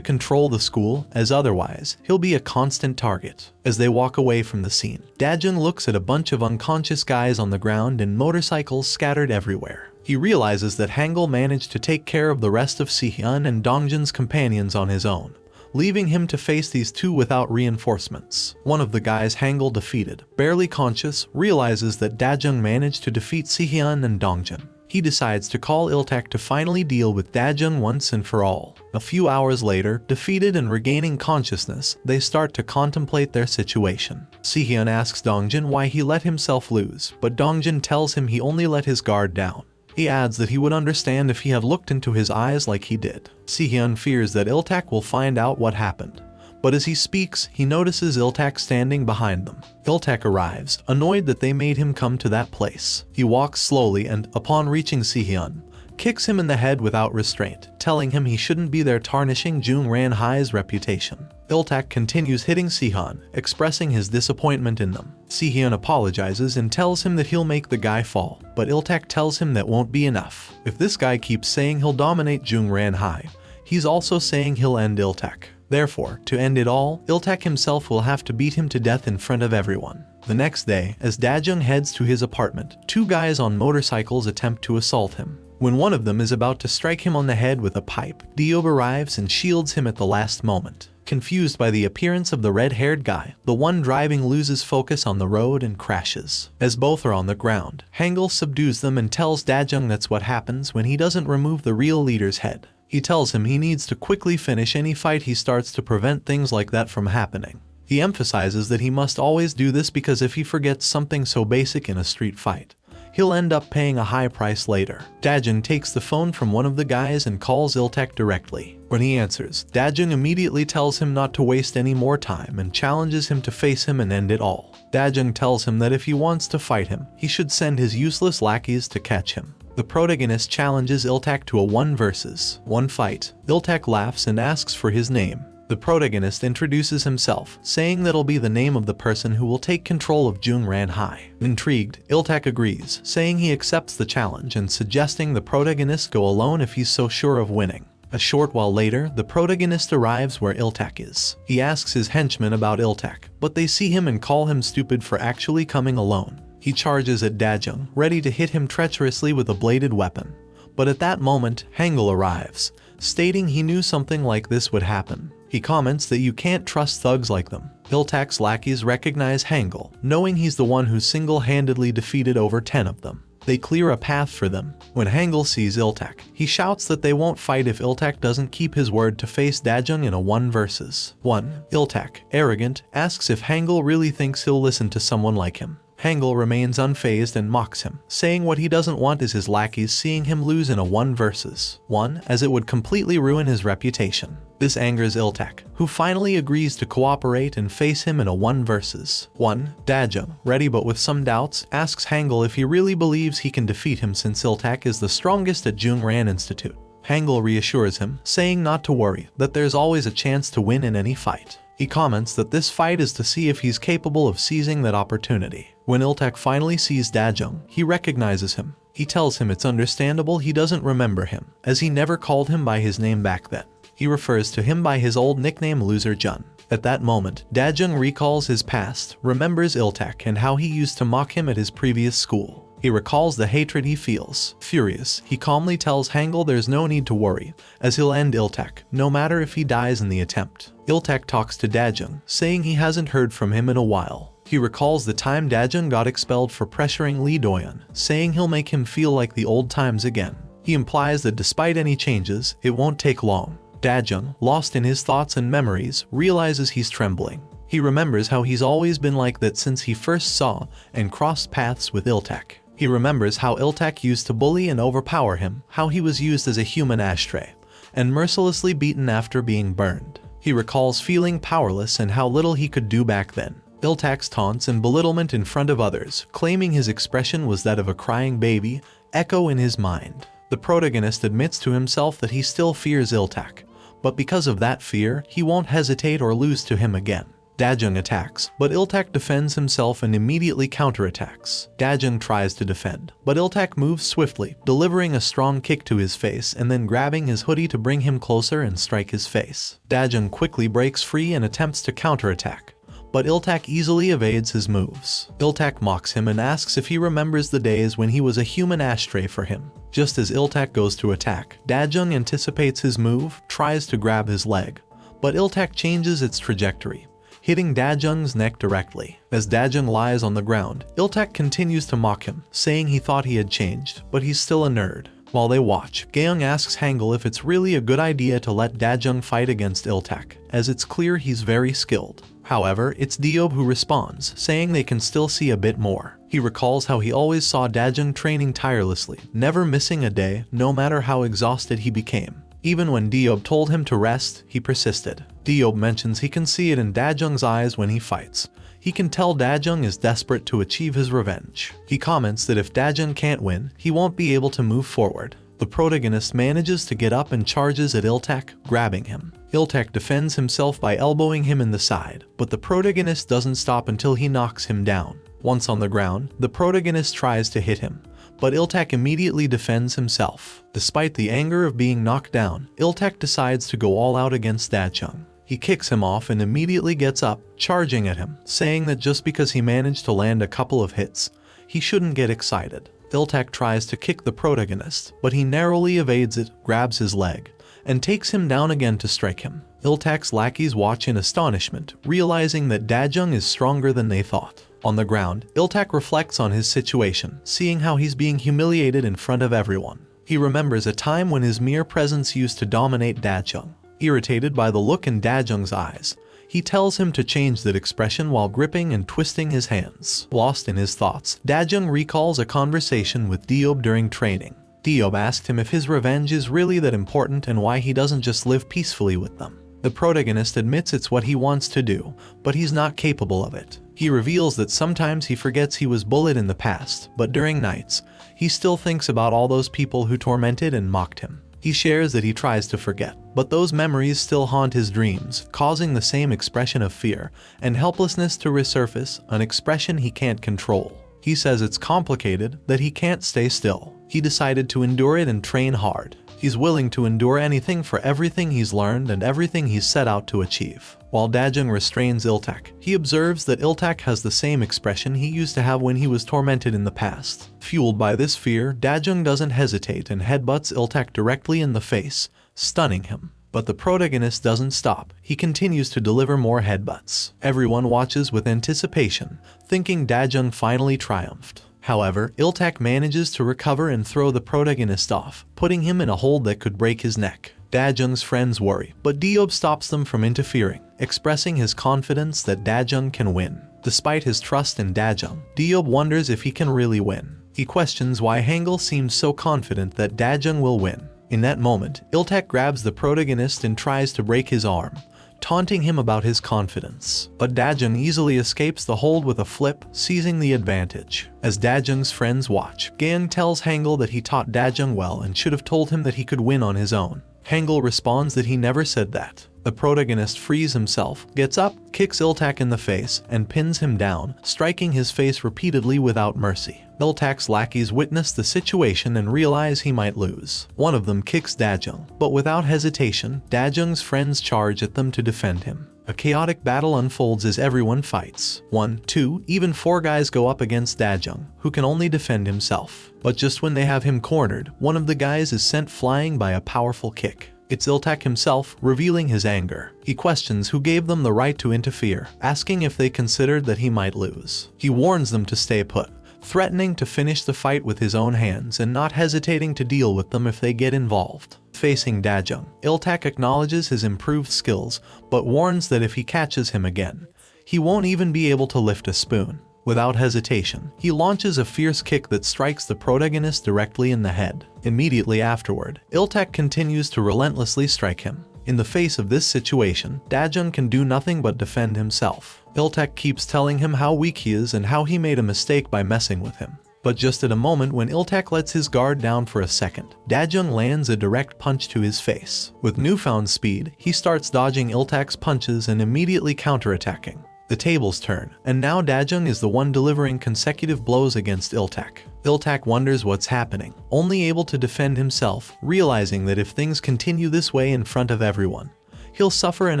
control the school, as otherwise, he'll be a constant target. As they walk away from the scene, Daejung looks at a bunch of unconscious guys on the ground and motorcycles scattered everywhere. He realizes that Hangul managed to take care of the rest of Si-hyun and Dongjin's companions on his own, leaving him to face these two without reinforcements. One of the guys Hangul defeated, barely conscious, realizes that Daejung managed to defeat Si-hyun and Dongjin. He decides to call Iltak to finally deal with Daejung once and for all. A few hours later, defeated and regaining consciousness, they start to contemplate their situation. Si-hyun asks Dongjin why he let himself lose, but Dongjin tells him he only let his guard down. He adds that he would understand if he had looked into his eyes like he did. Si-hyun fears that Iltak will find out what happened, but as he speaks, he notices Iltak standing behind them. Iltak arrives, annoyed that they made him come to that place. He walks slowly and, upon reaching Si-hyun, kicks him in the head without restraint, telling him he shouldn't be there tarnishing Jungran High's reputation. Iltak continues hitting Si-hyun, expressing his disappointment in them. Si-hyun apologizes and tells him that he'll make the guy fall, but Iltak tells him that won't be enough. If this guy keeps saying he'll dominate Jungran High, he's also saying he'll end Iltak. Therefore, to end it all, Iltak himself will have to beat him to death in front of everyone. The next day, as Daejung heads to his apartment, two guys on motorcycles attempt to assault him. When one of them is about to strike him on the head with a pipe, Diob arrives and shields him at the last moment. Confused by the appearance of the red-haired guy, the one driving loses focus on the road and crashes. As both are on the ground, Hangul subdues them and tells Daejung that's what happens when he doesn't remove the real leader's head. He tells him he needs to quickly finish any fight he starts to prevent things like that from happening. He emphasizes that he must always do this because if he forgets something so basic in a street fight, he'll end up paying a high price later. Daejung takes the phone from one of the guys and calls Iltak directly. When he answers, Daejung immediately tells him not to waste any more time and challenges him to face him and end it all. Daejung tells him that if he wants to fight him, he should send his useless lackeys to catch him. The protagonist challenges Iltak to a 1 versus 1 fight. Iltak laughs and asks for his name. The protagonist introduces himself, saying that'll be the name of the person who will take control of Jungran High. Intrigued, Iltak agrees, saying he accepts the challenge and suggesting the protagonist go alone if he's so sure of winning. A short while later, the protagonist arrives where Iltak is. He asks his henchmen about Iltak, but they see him and call him stupid for actually coming alone. He charges at Dajung, ready to hit him treacherously with a bladed weapon. But at that moment, Hangul arrives, stating he knew something like this would happen. He comments that you can't trust thugs like them. Iltak's lackeys recognize Hangul, knowing he's the one who single-handedly defeated over 10 of them. They clear a path for them. When Hangul sees Iltak, he shouts that they won't fight if Iltak doesn't keep his word to face Dajung in a 1 versus 1. Iltak, arrogant, asks if Hangul really thinks he'll listen to someone like him. Hangul remains unfazed and mocks him, saying what he doesn't want is his lackeys seeing him lose in a 1 versus 1, as it would completely ruin his reputation. This angers Iltak, who finally agrees to cooperate and face him in a 1 versus 1. Dajung, ready but with some doubts, asks Hangul if he really believes he can defeat him since Iltak is the strongest at Jungran Institute. Hangul reassures him, saying not to worry, that there's always a chance to win in any fight. He comments that this fight is to see if he's capable of seizing that opportunity. When Iltak finally sees Dajung, he recognizes him. He tells him it's understandable he doesn't remember him, as he never called him by his name back then. He refers to him by his old nickname Loser Jun. At that moment, Dajung recalls his past, remembers Iltak and how he used to mock him at his previous school. He recalls the hatred he feels. Furious, he calmly tells Hangul there's no need to worry, as he'll end Iltak, no matter if he dies in the attempt. Iltak talks to Dajung, saying he hasn't heard from him in a while. He recalls the time Dajung got expelled for pressuring Lee Doyan, saying he'll make him feel like the old times again. He implies that despite any changes, it won't take long. Dajung, lost in his thoughts and memories, realizes he's trembling. He remembers how he's always been like that since he first saw and crossed paths with Iltak. He remembers how Iltak used to bully and overpower him, how he was used as a human ashtray, and mercilessly beaten after being burned. He recalls feeling powerless and how little he could do back then. Iltak's taunts and belittlement in front of others, claiming his expression was that of a crying baby, echo in his mind. The protagonist admits to himself that he still fears Iltak, but because of that fear, he won't hesitate or lose to him again. Dajung attacks, but Iltak defends himself and immediately counterattacks. Dajung tries to defend, but Iltak moves swiftly, delivering a strong kick to his face and then grabbing his hoodie to bring him closer and strike his face. Dajung quickly breaks free and attempts to counterattack, but Iltak easily evades his moves. Iltak mocks him and asks if he remembers the days when he was a human ashtray for him. Just as Iltak goes to attack, Dajung anticipates his move, tries to grab his leg, but Iltak changes its trajectory, hitting Dajung's neck directly. As Dajung lies on the ground, Iltak continues to mock him, saying he thought he had changed, but he's still a nerd. While they watch, Gaeung asks Hangul if it's really a good idea to let Dajung fight against Iltak, as it's clear he's very skilled. However, it's Diob who responds, saying they can still see a bit more. He recalls how he always saw Dajung training tirelessly, never missing a day, no matter how exhausted he became. Even when Diob told him to rest, he persisted. Diob mentions he can see it in Dajung's eyes when he fights. He can tell Dajung is desperate to achieve his revenge. He comments that if Dajung can't win, he won't be able to move forward. The protagonist manages to get up and charges at Iltak, grabbing him. Iltak defends himself by elbowing him in the side, but the protagonist doesn't stop until he knocks him down. Once on the ground, the protagonist tries to hit him, but Iltak immediately defends himself. Despite the anger of being knocked down, Iltak decides to go all out against Dajung. He kicks him off and immediately gets up, charging at him, saying that just because he managed to land a couple of hits, he shouldn't get excited. Iltak tries to kick the protagonist, but he narrowly evades it, grabs his leg, and takes him down again to strike him. Iltak's lackeys watch in astonishment, realizing that Dajung is stronger than they thought. On the ground, Iltak reflects on his situation, seeing how he's being humiliated in front of everyone. He remembers a time when his mere presence used to dominate Dajung. Irritated by the look in Dajung's eyes, he tells him to change that expression while gripping and twisting his hands. Lost in his thoughts, Dajung recalls a conversation with Diob during training. Diob asked him if his revenge is really that important and why he doesn't just live peacefully with them. The protagonist admits it's what he wants to do, but he's not capable of it. He reveals that sometimes he forgets he was bullied in the past, but during nights, he still thinks about all those people who tormented and mocked him. He shares that he tries to forget, but those memories still haunt his dreams, causing the same expression of fear and helplessness to resurface, an expression he can't control. He says it's complicated, that he can't stay still. He decided to endure it and train hard. He's willing to endure anything for everything he's learned and everything he's set out to achieve. While Dajun restrains Iltak, he observes that Iltak has the same expression he used to have when he was tormented in the past. Fueled by this fear, Dajun doesn't hesitate and headbutts Iltak directly in the face, stunning him. But the protagonist doesn't stop. He continues to deliver more headbutts. Everyone watches with anticipation, thinking Dajun finally triumphed. However, Iltak manages to recover and throw the protagonist off, putting him in a hold that could break his neck. Dajung's friends worry, but Diob stops them from interfering, expressing his confidence that Dajung can win. Despite his trust in Dajung, Diob wonders if he can really win. He questions why Hangul seems so confident that Dajung will win. In that moment, Iltak grabs the protagonist and tries to break his arm, taunting him about his confidence. But Dajung easily escapes the hold with a flip, seizing the advantage. As Dajung's friends watch, Gang tells Hangul that he taught Dajung well and should have told him that he could win on his own. Hangul responds that he never said that. The protagonist frees himself, gets up, kicks Iltak in the face, and pins him down, striking his face repeatedly without mercy. Iltak's lackeys witness the situation and realize he might lose. One of them kicks Dajung, but without hesitation, Dajung's friends charge at them to defend him. A chaotic battle unfolds as everyone fights. 1, 2, even 4 guys go up against Dajung, who can only defend himself. But just when they have him cornered, one of the guys is sent flying by a powerful kick. It's Iltak himself, revealing his anger. He questions who gave them the right to interfere, asking if they considered that he might lose. He warns them to stay put, threatening to finish the fight with his own hands and not hesitating to deal with them if they get involved. Facing Dajung, Iltak acknowledges his improved skills, but warns that if he catches him again, he won't even be able to lift a spoon. Without hesitation, he launches a fierce kick that strikes the protagonist directly in the head. Immediately afterward, Iltak continues to relentlessly strike him. In the face of this situation, Dajung can do nothing but defend himself. Iltak keeps telling him how weak he is and how he made a mistake by messing with him. But just at a moment when Iltak lets his guard down for a second, Dajung lands a direct punch to his face. With newfound speed, he starts dodging Iltak's punches and immediately counterattacking. The tables turn, and now Dajung is the one delivering consecutive blows against Iltak. Iltak wonders what's happening, only able to defend himself, realizing that if things continue this way in front of everyone, he'll suffer an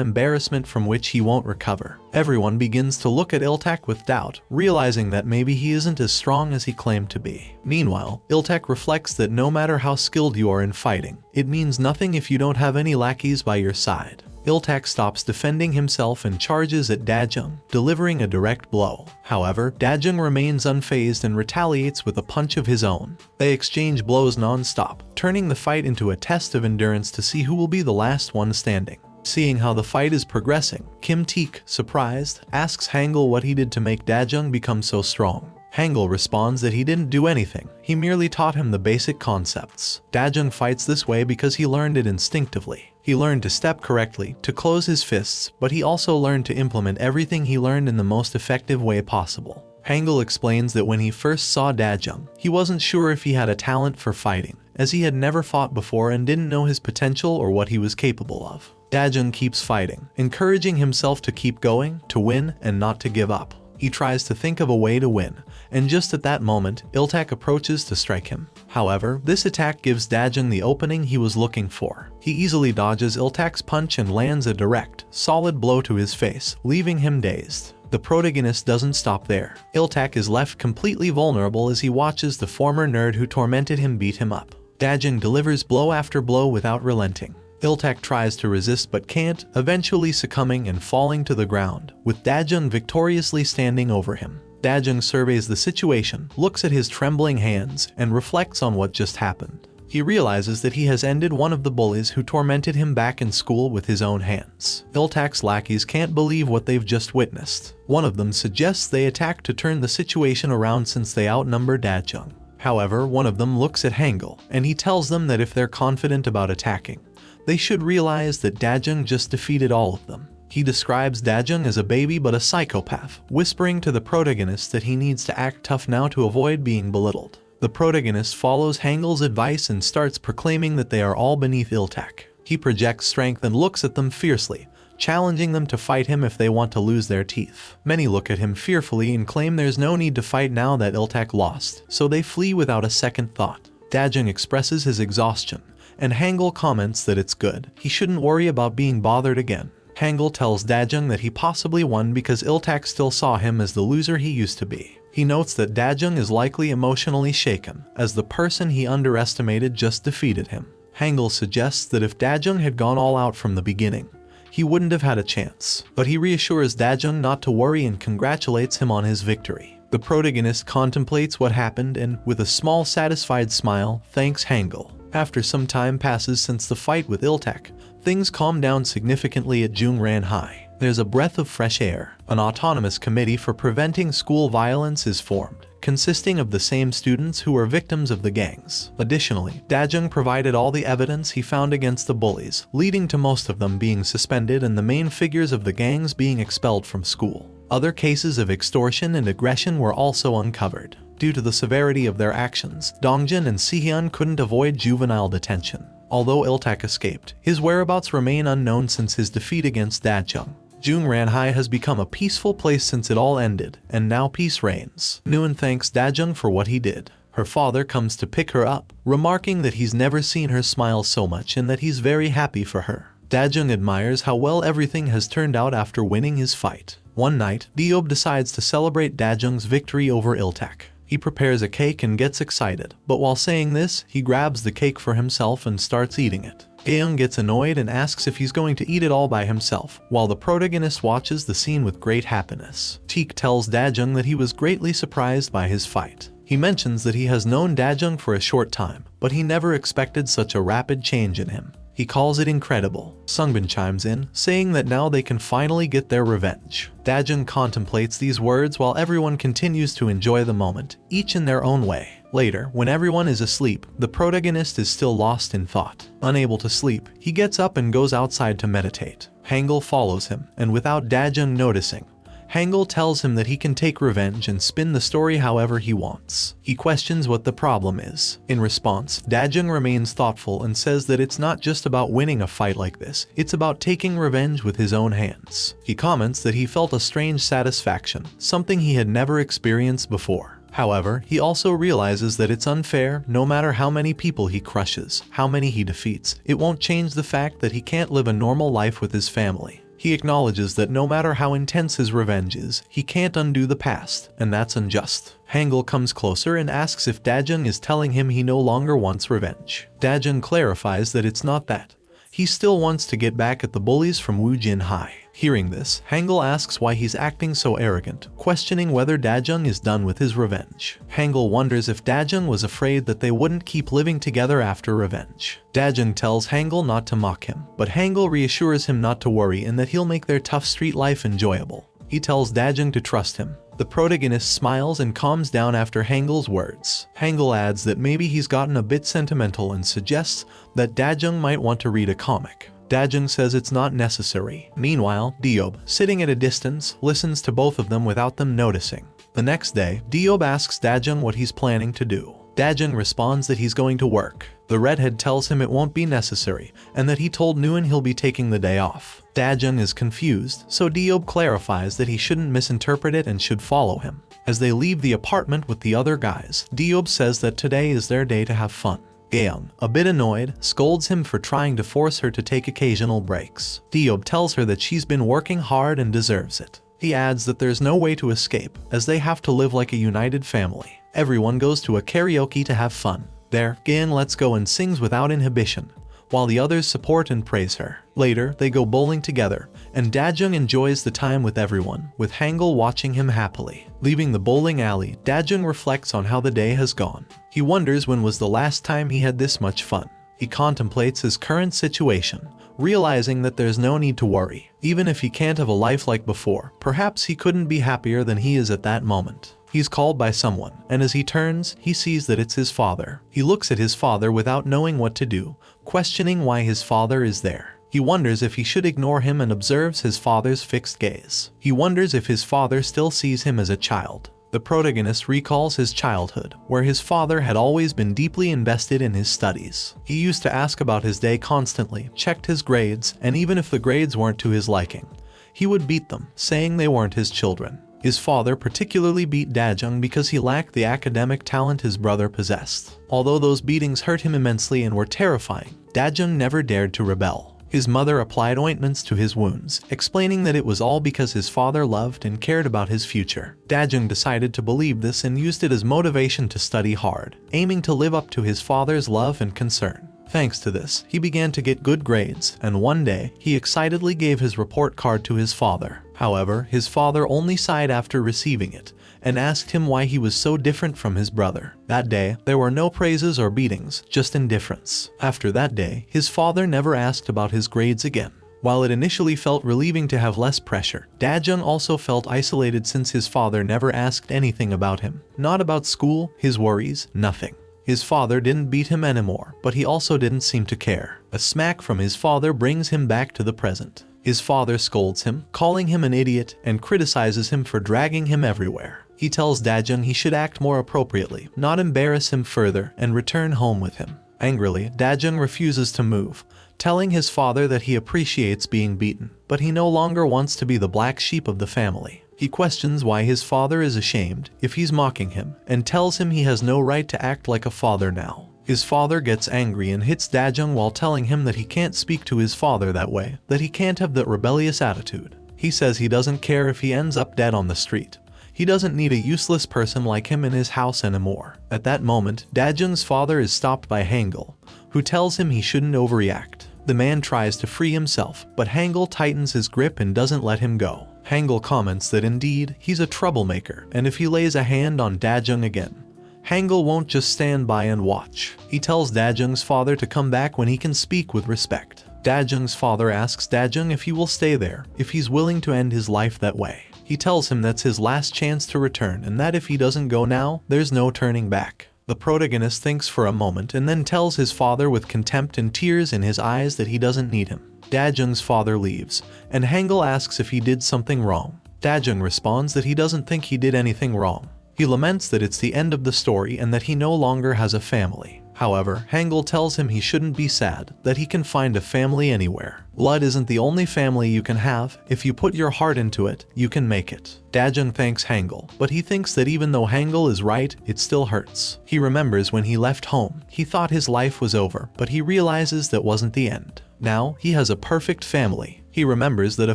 embarrassment from which he won't recover. Everyone begins to look at Iltak with doubt, realizing that maybe he isn't as strong as he claimed to be. Meanwhile, Iltak reflects that no matter how skilled you are in fighting, it means nothing if you don't have any lackeys by your side. Iltak stops defending himself and charges at Dajung, delivering a direct blow. However, Dajung remains unfazed and retaliates with a punch of his own. They exchange blows non-stop, turning the fight into a test of endurance to see who will be the last one standing. Seeing how the fight is progressing, Kim Teek, surprised, asks Hangul what he did to make Dajung become so strong. Hangul responds that he didn't do anything, he merely taught him the basic concepts. Dajung fights this way because he learned it instinctively. He learned to step correctly, to close his fists, but he also learned to implement everything he learned in the most effective way possible. Hangul explains that when he first saw Dajung, he wasn't sure if he had a talent for fighting, as he had never fought before and didn't know his potential or what he was capable of. Dajung keeps fighting, encouraging himself to keep going, to win, and not to give up. He tries to think of a way to win, and just at that moment, Iltak approaches to strike him. However, this attack gives Dajung the opening he was looking for. He easily dodges Iltak's punch and lands a direct, solid blow to his face, leaving him dazed. The protagonist doesn't stop there. Iltak is left completely vulnerable as he watches the former nerd who tormented him beat him up. Dajung delivers blow after blow without relenting. Iltak tries to resist but can't, eventually succumbing and falling to the ground, with Dajung victoriously standing over him. Dajung surveys the situation, looks at his trembling hands, and reflects on what just happened. He realizes that he has ended one of the bullies who tormented him back in school with his own hands. Iltak's lackeys can't believe what they've just witnessed. One of them suggests they attack to turn the situation around since they outnumber Dajung. However, one of them looks at Hangul, and he tells them that if they're confident about attacking, they should realize that Dajung just defeated all of them. He describes Dajung as a baby but a psychopath, whispering to the protagonist that he needs to act tough now to avoid being belittled. The protagonist follows Hangel's advice and starts proclaiming that they are all beneath Iltek. He projects strength and looks at them fiercely, challenging them to fight him if they want to lose their teeth. Many look at him fearfully and claim there's no need to fight now that Iltek lost, so they flee without a second thought. Dajeng expresses his exhaustion, and Hangul comments that it's good. He shouldn't worry about being bothered again. Hangul tells Dajeng that he possibly won because Iltek still saw him as the loser he used to be. He notes that Dajeng is likely emotionally shaken, as the person he underestimated just defeated him. Hangul suggests that if Dajeng had gone all out from the beginning, he wouldn't have had a chance, but he reassures Dajeng not to worry and congratulates him on his victory. The protagonist contemplates what happened and, with a small satisfied smile, thanks Hangul. After some time passes since the fight with Iltek, things calm down significantly at Jungran High. There's a breath of fresh air. An autonomous committee for preventing school violence is formed, consisting of the same students who were victims of the gangs. Additionally, Dajeng provided all the evidence he found against the bullies, leading to most of them being suspended and the main figures of the gangs being expelled from school. Other cases of extortion and aggression were also uncovered. Due to the severity of their actions, Dongjin and Sihyun couldn't avoid juvenile detention. Although Iltek escaped, his whereabouts remain unknown since his defeat against Dajeng. Jungranhai has become a peaceful place since it all ended, and now peace reigns. Nguyen thanks Dajeng for what he did. Her father comes to pick her up, remarking that he's never seen her smile so much and that he's very happy for her. Dajeng admires how well everything has turned out after winning his fight. One night, Diob decides to celebrate Dajeng's victory over Iltek. He prepares a cake and gets excited, but while saying this, he grabs the cake for himself and starts eating it. Gaeung gets annoyed and asks if he's going to eat it all by himself, while the protagonist watches the scene with great happiness. Teek tells Dajeng that he was greatly surprised by his fight. He mentions that he has known Dajeng for a short time, but he never expected such a rapid change in him. He calls it incredible. Sungbin chimes in, saying that now they can finally get their revenge. Dajeng contemplates these words while everyone continues to enjoy the moment, each in their own way. Later, when everyone is asleep, the protagonist is still lost in thought. Unable to sleep, he gets up and goes outside to meditate. Hangul follows him, and without Dajeng noticing, Hangul tells him that he can take revenge and spin the story however he wants. He questions what the problem is. In response, Dajeng remains thoughtful and says that it's not just about winning a fight like this, it's about taking revenge with his own hands. He comments that he felt a strange satisfaction, something he had never experienced before. However, he also realizes that it's unfair. No matter how many people he crushes, how many he defeats, it won't change the fact that he can't live a normal life with his family. He acknowledges that no matter how intense his revenge is, he can't undo the past, and that's unjust. Hangul comes closer and asks if Dajeng is telling him he no longer wants revenge. Dajeng clarifies that it's not that. He still wants to get back at the bullies from Woojin High. Hearing this, Hangul asks why he's acting so arrogant, questioning whether Dajeng is done with his revenge. Hangul wonders if Dajeng was afraid that they wouldn't keep living together after revenge. Dajeng tells Hangul not to mock him, but Hangul reassures him not to worry and that he'll make their tough street life enjoyable. He tells Dajeng to trust him. The protagonist smiles and calms down after Hangul's words. Hangul adds that maybe he's gotten a bit sentimental and suggests that Dajeng might want to read a comic. Dajeng says it's not necessary. Meanwhile, Diob, sitting at a distance, listens to both of them without them noticing. The next day, Diob asks Dajeng what he's planning to do. Dajeng responds that he's going to work. The redhead tells him it won't be necessary, and that he told Nguyen he'll be taking the day off. Dajeng is confused, so Diob clarifies that he shouldn't misinterpret it and should follow him. As they leave the apartment with the other guys, Diob says that today is their day to have fun. Gaeung, a bit annoyed, scolds him for trying to force her to take occasional breaks. Diob tells her that she's been working hard and deserves it. He adds that there's no way to escape, as they have to live like a united family. Everyone goes to a karaoke to have fun. There, Gaeung lets go and sings without inhibition, while the others support and praise her. Later, they go bowling together, and Dajeng enjoys the time with everyone, with Hangul watching him happily. Leaving the bowling alley, Dajeng reflects on how the day has gone. He wonders when was the last time he had this much fun. He contemplates his current situation, realizing that there's no need to worry. Even if he can't have a life like before, perhaps he couldn't be happier than he is at that moment. He's called by someone, and as he turns, he sees that it's his father. He looks at his father without knowing what to do, questioning why his father is there. He wonders if he should ignore him and observes his father's fixed gaze. He wonders if his father still sees him as a child. The protagonist recalls his childhood, where his father had always been deeply invested in his studies. He used to ask about his day constantly, checked his grades, and even if the grades weren't to his liking, he would beat them, saying they weren't his children. His father particularly beat Dajung because he lacked the academic talent his brother possessed. Although those beatings hurt him immensely and were terrifying, Dajung never dared to rebel. His mother applied ointments to his wounds, explaining that it was all because his father loved and cared about his future. Dajung decided to believe this and used it as motivation to study hard, aiming to live up to his father's love and concern. Thanks to this, he began to get good grades, and one day, he excitedly gave his report card to his father. However, his father only sighed after receiving it, and asked him why he was so different from his brother. That day, there were no praises or beatings, just indifference. After that day, his father never asked about his grades again. While it initially felt relieving to have less pressure, Dajung also felt isolated since his father never asked anything about him. Not about school, his worries, nothing. His father didn't beat him anymore, but he also didn't seem to care. A smack from his father brings him back to the present. His father scolds him, calling him an idiot, and criticizes him for dragging him everywhere. He tells Dajung he should act more appropriately, not embarrass him further, and return home with him. Angrily, Dajung refuses to move, telling his father that he appreciates being beaten, but he no longer wants to be the black sheep of the family. He questions why his father is ashamed if he's mocking him, and tells him he has no right to act like a father now. His father gets angry and hits Dajung while telling him that he can't speak to his father that way, that he can't have that rebellious attitude. He says he doesn't care if he ends up dead on the street. He doesn't need a useless person like him in his house anymore. At that moment, Dajung's father is stopped by Hangul, who tells him he shouldn't overreact. The man tries to free himself, but Hangul tightens his grip and doesn't let him go. Hangul comments that indeed, he's a troublemaker, and if he lays a hand on Dajung again, Hangul won't just stand by and watch. He tells Dajung's father to come back when he can speak with respect. Dajung's father asks Dajung if he will stay there, if he's willing to end his life that way. He tells him that's his last chance to return and that if he doesn't go now, there's no turning back. The protagonist thinks for a moment and then tells his father with contempt and tears in his eyes that he doesn't need him. Dajung's father leaves, and Hangul asks if he did something wrong. Dajung responds that he doesn't think he did anything wrong. He laments that it's the end of the story and that he no longer has a family. However, Hangul tells him he shouldn't be sad, that he can find a family anywhere. Blood isn't the only family you can have. If you put your heart into it, you can make it. Dajung thanks Hangul, but he thinks that even though Hangul is right, it still hurts. He remembers when he left home. He thought his life was over, but he realizes that wasn't the end. Now, he has a perfect family. He remembers that a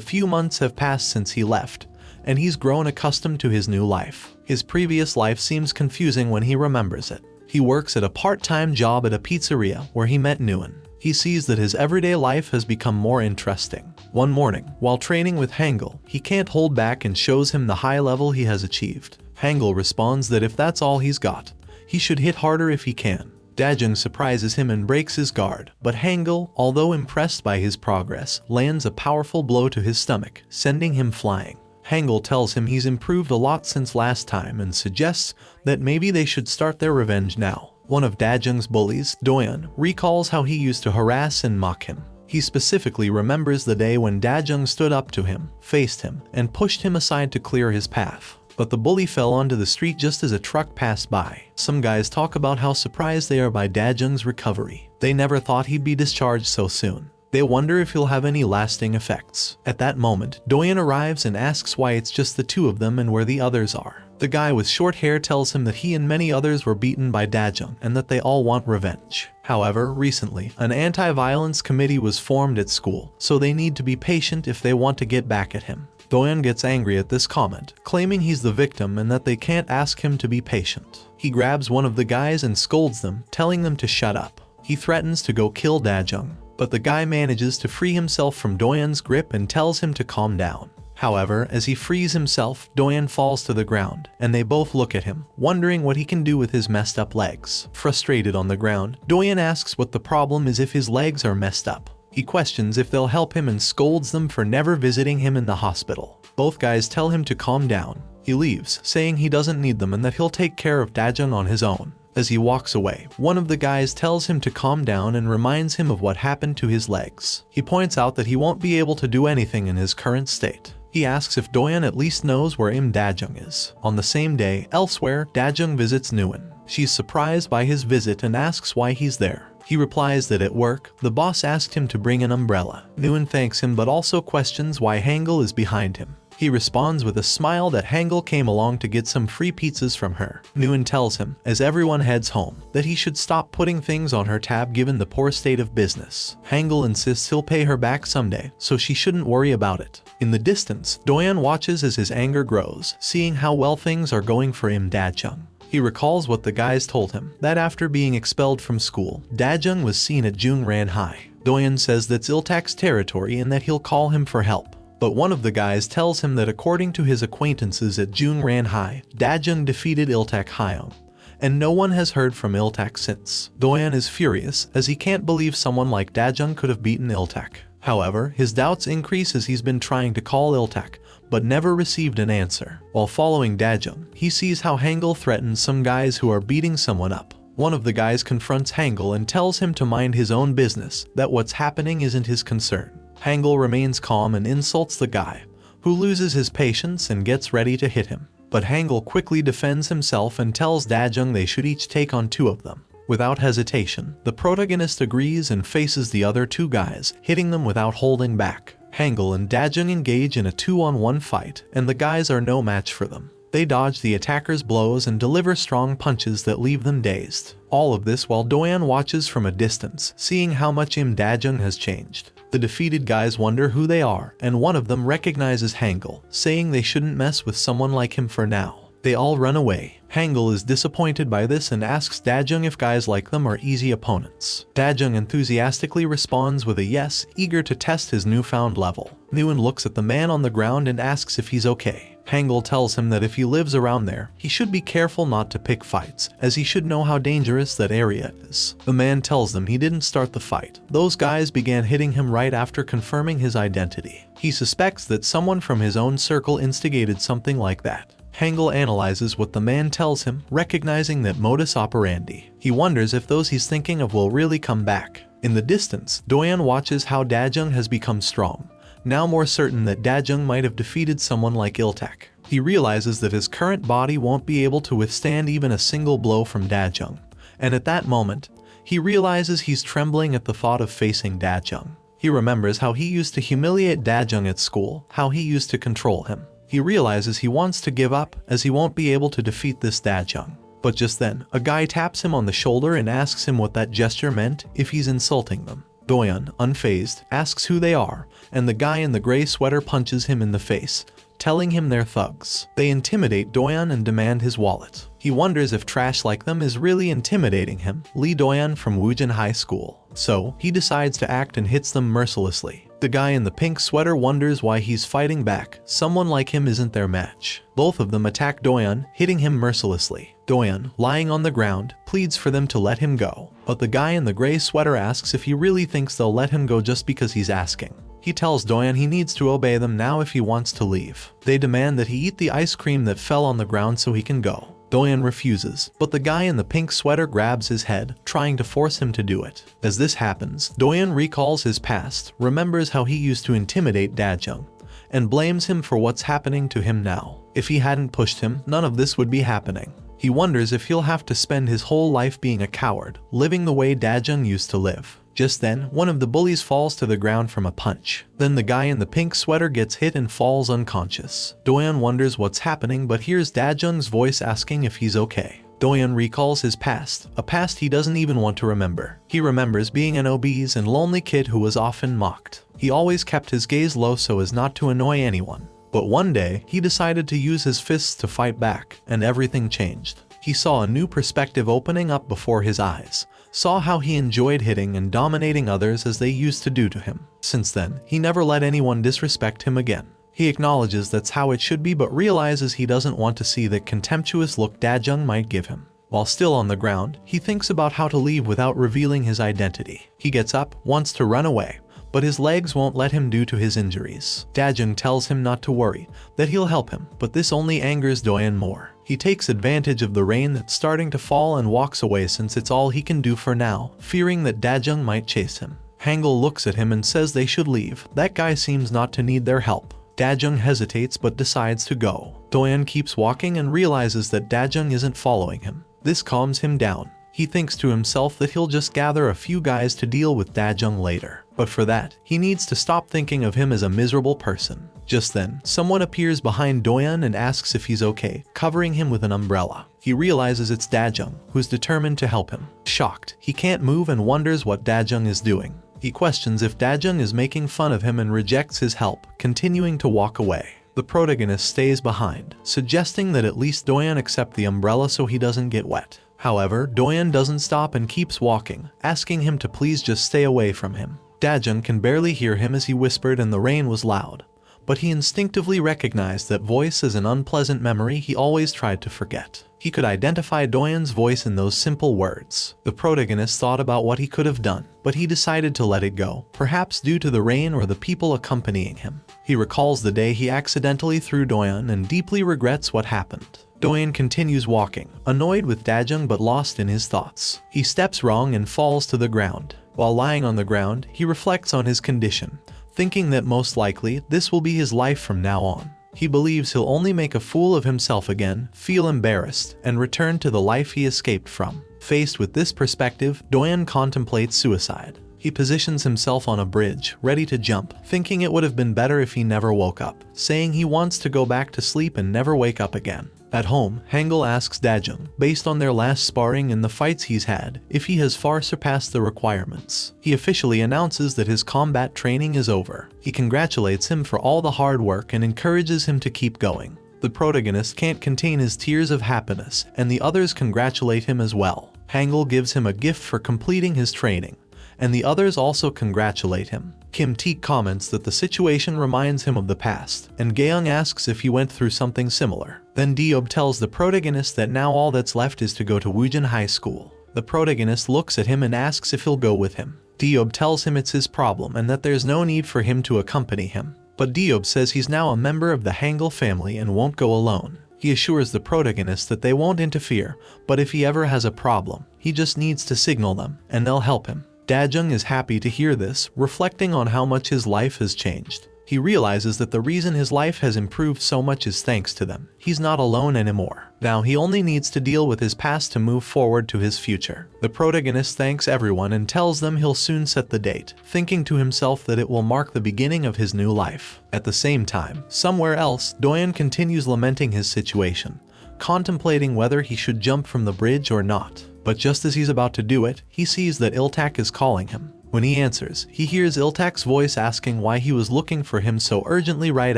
few months have passed since he left, and he's grown accustomed to his new life. His previous life seems confusing when he remembers it. He works at a part-time job at a pizzeria where he met Nguyen. He sees that his everyday life has become more interesting. One morning, while training with Hangul, he can't hold back and shows him the high level he has achieved. Hangul responds that if that's all he's got, he should hit harder if he can. Dajung surprises him and breaks his guard, but Hangul, although impressed by his progress, lands a powerful blow to his stomach, sending him flying. Hangul tells him he's improved a lot since last time and suggests that maybe they should start their revenge now. One of Dajung's bullies, Doyan, recalls how he used to harass and mock him. He specifically remembers the day when Dajung stood up to him, faced him, and pushed him aside to clear his path. But the bully fell onto the street just as a truck passed by. Some guys talk about how surprised they are by Dajung's recovery. They never thought he'd be discharged so soon. They wonder if he'll have any lasting effects. At that moment, Doyan arrives and asks why it's just the two of them and where the others are. The guy with short hair tells him that he and many others were beaten by Dajung and that they all want revenge. However, recently, an anti-violence committee was formed at school, so they need to be patient if they want to get back at him. Doyan gets angry at this comment, claiming he's the victim and that they can't ask him to be patient. He grabs one of the guys and scolds them, telling them to shut up. He threatens to go kill Dajung, but the guy manages to free himself from Doyan's grip and tells him to calm down. However, as he frees himself, Doyan falls to the ground, and they both look at him, wondering what he can do with his messed up legs. Frustrated on the ground, Doyan asks what the problem is if his legs are messed up. He questions if they'll help him and scolds them for never visiting him in the hospital. Both guys tell him to calm down. He leaves, saying he doesn't need them and that he'll take care of Dajung on his own. As he walks away, one of the guys tells him to calm down and reminds him of what happened to his legs. He points out that he won't be able to do anything in his current state. He asks if Doyeon at least knows where Im Dajung is. On the same day, elsewhere, Dajung visits Nguyen. She's surprised by his visit and asks why he's there. He replies that at work, the boss asked him to bring an umbrella. Nguyen thanks him but also questions why Hangul is behind him. He responds with a smile that Hangul came along to get some free pizzas from her. Nguyen tells him, as everyone heads home, that he should stop putting things on her tab given the poor state of business. Hangul insists he'll pay her back someday, so she shouldn't worry about it. In the distance, Doyeon watches as his anger grows, seeing how well things are going for Im Dajung. He recalls what the guys told him, that after being expelled from school, Dajung was seen at Jungran High. Doyeon says that's Iltak's territory and that he'll call him for help. But one of the guys tells him that according to his acquaintances at Jungran High, Dajung defeated Iltak Hyung, and no one has heard from Iltak since. Doyeon is furious, as he can't believe someone like Dajung could have beaten Iltak. However, his doubts increase as he's been trying to call Iltak, but never received an answer. While following Dajung, he sees how Hangul threatens some guys who are beating someone up. One of the guys confronts Hangul and tells him to mind his own business, that what's happening isn't his concern. Hangul remains calm and insults the guy, who loses his patience and gets ready to hit him. But Hangul quickly defends himself and tells Dajung they should each take on 2 of them. Without hesitation, the protagonist agrees and faces the other 2 guys, hitting them without holding back. Hangul and Dajung engage in a 2-on-1 fight, and the guys are no match for them. They dodge the attackers' blows and deliver strong punches that leave them dazed. All of this while Doyeon watches from a distance, seeing how much Im Dajung has changed. The defeated guys wonder who they are, and one of them recognizes Hangul, saying they shouldn't mess with someone like him for now. They all run away. Hangul is disappointed by this and asks Dajung if guys like them are easy opponents. Dajung enthusiastically responds with a yes, eager to test his newfound level. Nguyen looks at the man on the ground and asks if he's okay. Hangul tells him that if he lives around there, he should be careful not to pick fights, as he should know how dangerous that area is. The man tells them he didn't start the fight. Those guys began hitting him right after confirming his identity. He suspects that someone from his own circle instigated something like that. Hangul analyzes what the man tells him, recognizing that modus operandi. He wonders if those he's thinking of will really come back. In the distance, Doyeon watches how Dajung has become strong, now more certain that Dajung might have defeated someone like Iltak. He realizes that his current body won't be able to withstand even a single blow from Dajung, and at that moment, he realizes he's trembling at the thought of facing Dajung. He remembers how he used to humiliate Dajung at school, how he used to control him. He realizes he wants to give up, as he won't be able to defeat this Dajung. But just then, a guy taps him on the shoulder and asks him what that gesture meant, if he's insulting them. Doyeon, unfazed, asks who they are, and the guy in the gray sweater punches him in the face, telling him they're thugs. They intimidate Doyeon and demand his wallet. He wonders if trash like them is really intimidating him, Lee Doyeon from Woojin High School. So, he decides to act and hits them mercilessly. The guy in the pink sweater wonders why he's fighting back. Someone like him isn't their match. Both of them attack Doyeon, hitting him mercilessly. Doyeon, lying on the ground, pleads for them to let him go. But the guy in the gray sweater asks if he really thinks they'll let him go just because he's asking. He tells Doyeon he needs to obey them now if he wants to leave. They demand that he eat the ice cream that fell on the ground so he can go. Doyeon refuses, but the guy in the pink sweater grabs his head, trying to force him to do it. As this happens, Doyeon recalls his past, remembers how he used to intimidate Dajung, and blames him for what's happening to him now. If he hadn't pushed him, none of this would be happening. He wonders if he'll have to spend his whole life being a coward, living the way Dajung used to live. Just then, one of the bullies falls to the ground from a punch. Then the guy in the pink sweater gets hit and falls unconscious. Doyeon wonders what's happening but hears Dajung's voice asking if he's okay. Doyeon recalls his past, a past he doesn't even want to remember. He remembers being an obese and lonely kid who was often mocked. He always kept his gaze low so as not to annoy anyone. But one day, he decided to use his fists to fight back, and everything changed. He saw a new perspective opening up before his eyes, saw how he enjoyed hitting and dominating others as they used to do to him. Since then, he never let anyone disrespect him again. He acknowledges that's how it should be but realizes he doesn't want to see the contemptuous look Dajung might give him. While still on the ground, he thinks about how to leave without revealing his identity. He gets up, wants to run away, but his legs won't let him due to his injuries. Dajung tells him not to worry, that he'll help him, but this only angers Doyeon more. He takes advantage of the rain that's starting to fall and walks away since it's all he can do for now, fearing that Dajung might chase him. Hangul looks at him and says they should leave. That guy seems not to need their help. Dajung hesitates but decides to go. Doyan keeps walking and realizes that Dajung isn't following him. This calms him down. He thinks to himself that he'll just gather a few guys to deal with Dajung later. But for that, he needs to stop thinking of him as a miserable person. Just then, someone appears behind Doyan and asks if he's okay, covering him with an umbrella. He realizes it's Dajung, who's determined to help him. Shocked, he can't move and wonders what Dajung is doing. He questions if Dajung is making fun of him and rejects his help, continuing to walk away. The protagonist stays behind, suggesting that at least Doyan accept the umbrella so he doesn't get wet. However, Doyan doesn't stop and keeps walking, asking him to please just stay away from him. Dajung can barely hear him as he whispered and the rain was loud, but he instinctively recognized that voice as an unpleasant memory he always tried to forget. He could identify Doyan's voice in those simple words. The protagonist thought about what he could have done, but he decided to let it go, perhaps due to the rain or the people accompanying him. He recalls the day he accidentally threw Doyan and deeply regrets what happened. Doyan continues walking, annoyed with Dajung but lost in his thoughts. He steps wrong and falls to the ground. While lying on the ground, he reflects on his condition, thinking that most likely this will be his life from now on. He believes he'll only make a fool of himself again, feel embarrassed, and return to the life he escaped from. Faced with this perspective, Doyan contemplates suicide. He positions himself on a bridge, ready to jump, thinking it would have been better if he never woke up, saying he wants to go back to sleep and never wake up again. At home, Hangul asks Dajung, based on their last sparring and the fights he's had, if he has far surpassed the requirements. He officially announces that his combat training is over. He congratulates him for all the hard work and encourages him to keep going. The protagonist can't contain his tears of happiness, and the others congratulate him as well. Hangul gives him a gift for completing his training, and the others also congratulate him. Kim Teek comments that the situation reminds him of the past, and Gaeung asks if he went through something similar. Then Deob tells the protagonist that now all that's left is to go to Woojin High School. The protagonist looks at him and asks if he'll go with him. Deob tells him it's his problem and that there's no need for him to accompany him. But Deob says he's now a member of the Hangul family and won't go alone. He assures the protagonist that they won't interfere, but if he ever has a problem, he just needs to signal them, and they'll help him. Dajung is happy to hear this, reflecting on how much his life has changed. He realizes that the reason his life has improved so much is thanks to them. He's not alone anymore. Now he only needs to deal with his past to move forward to his future. The protagonist thanks everyone and tells them he'll soon set the date, thinking to himself that it will mark the beginning of his new life. At the same time, somewhere else, Doyan continues lamenting his situation, contemplating whether he should jump from the bridge or not. But just as he's about to do it, he sees that Iltak is calling him. When he answers, he hears Iltak's voice asking why he was looking for him so urgently right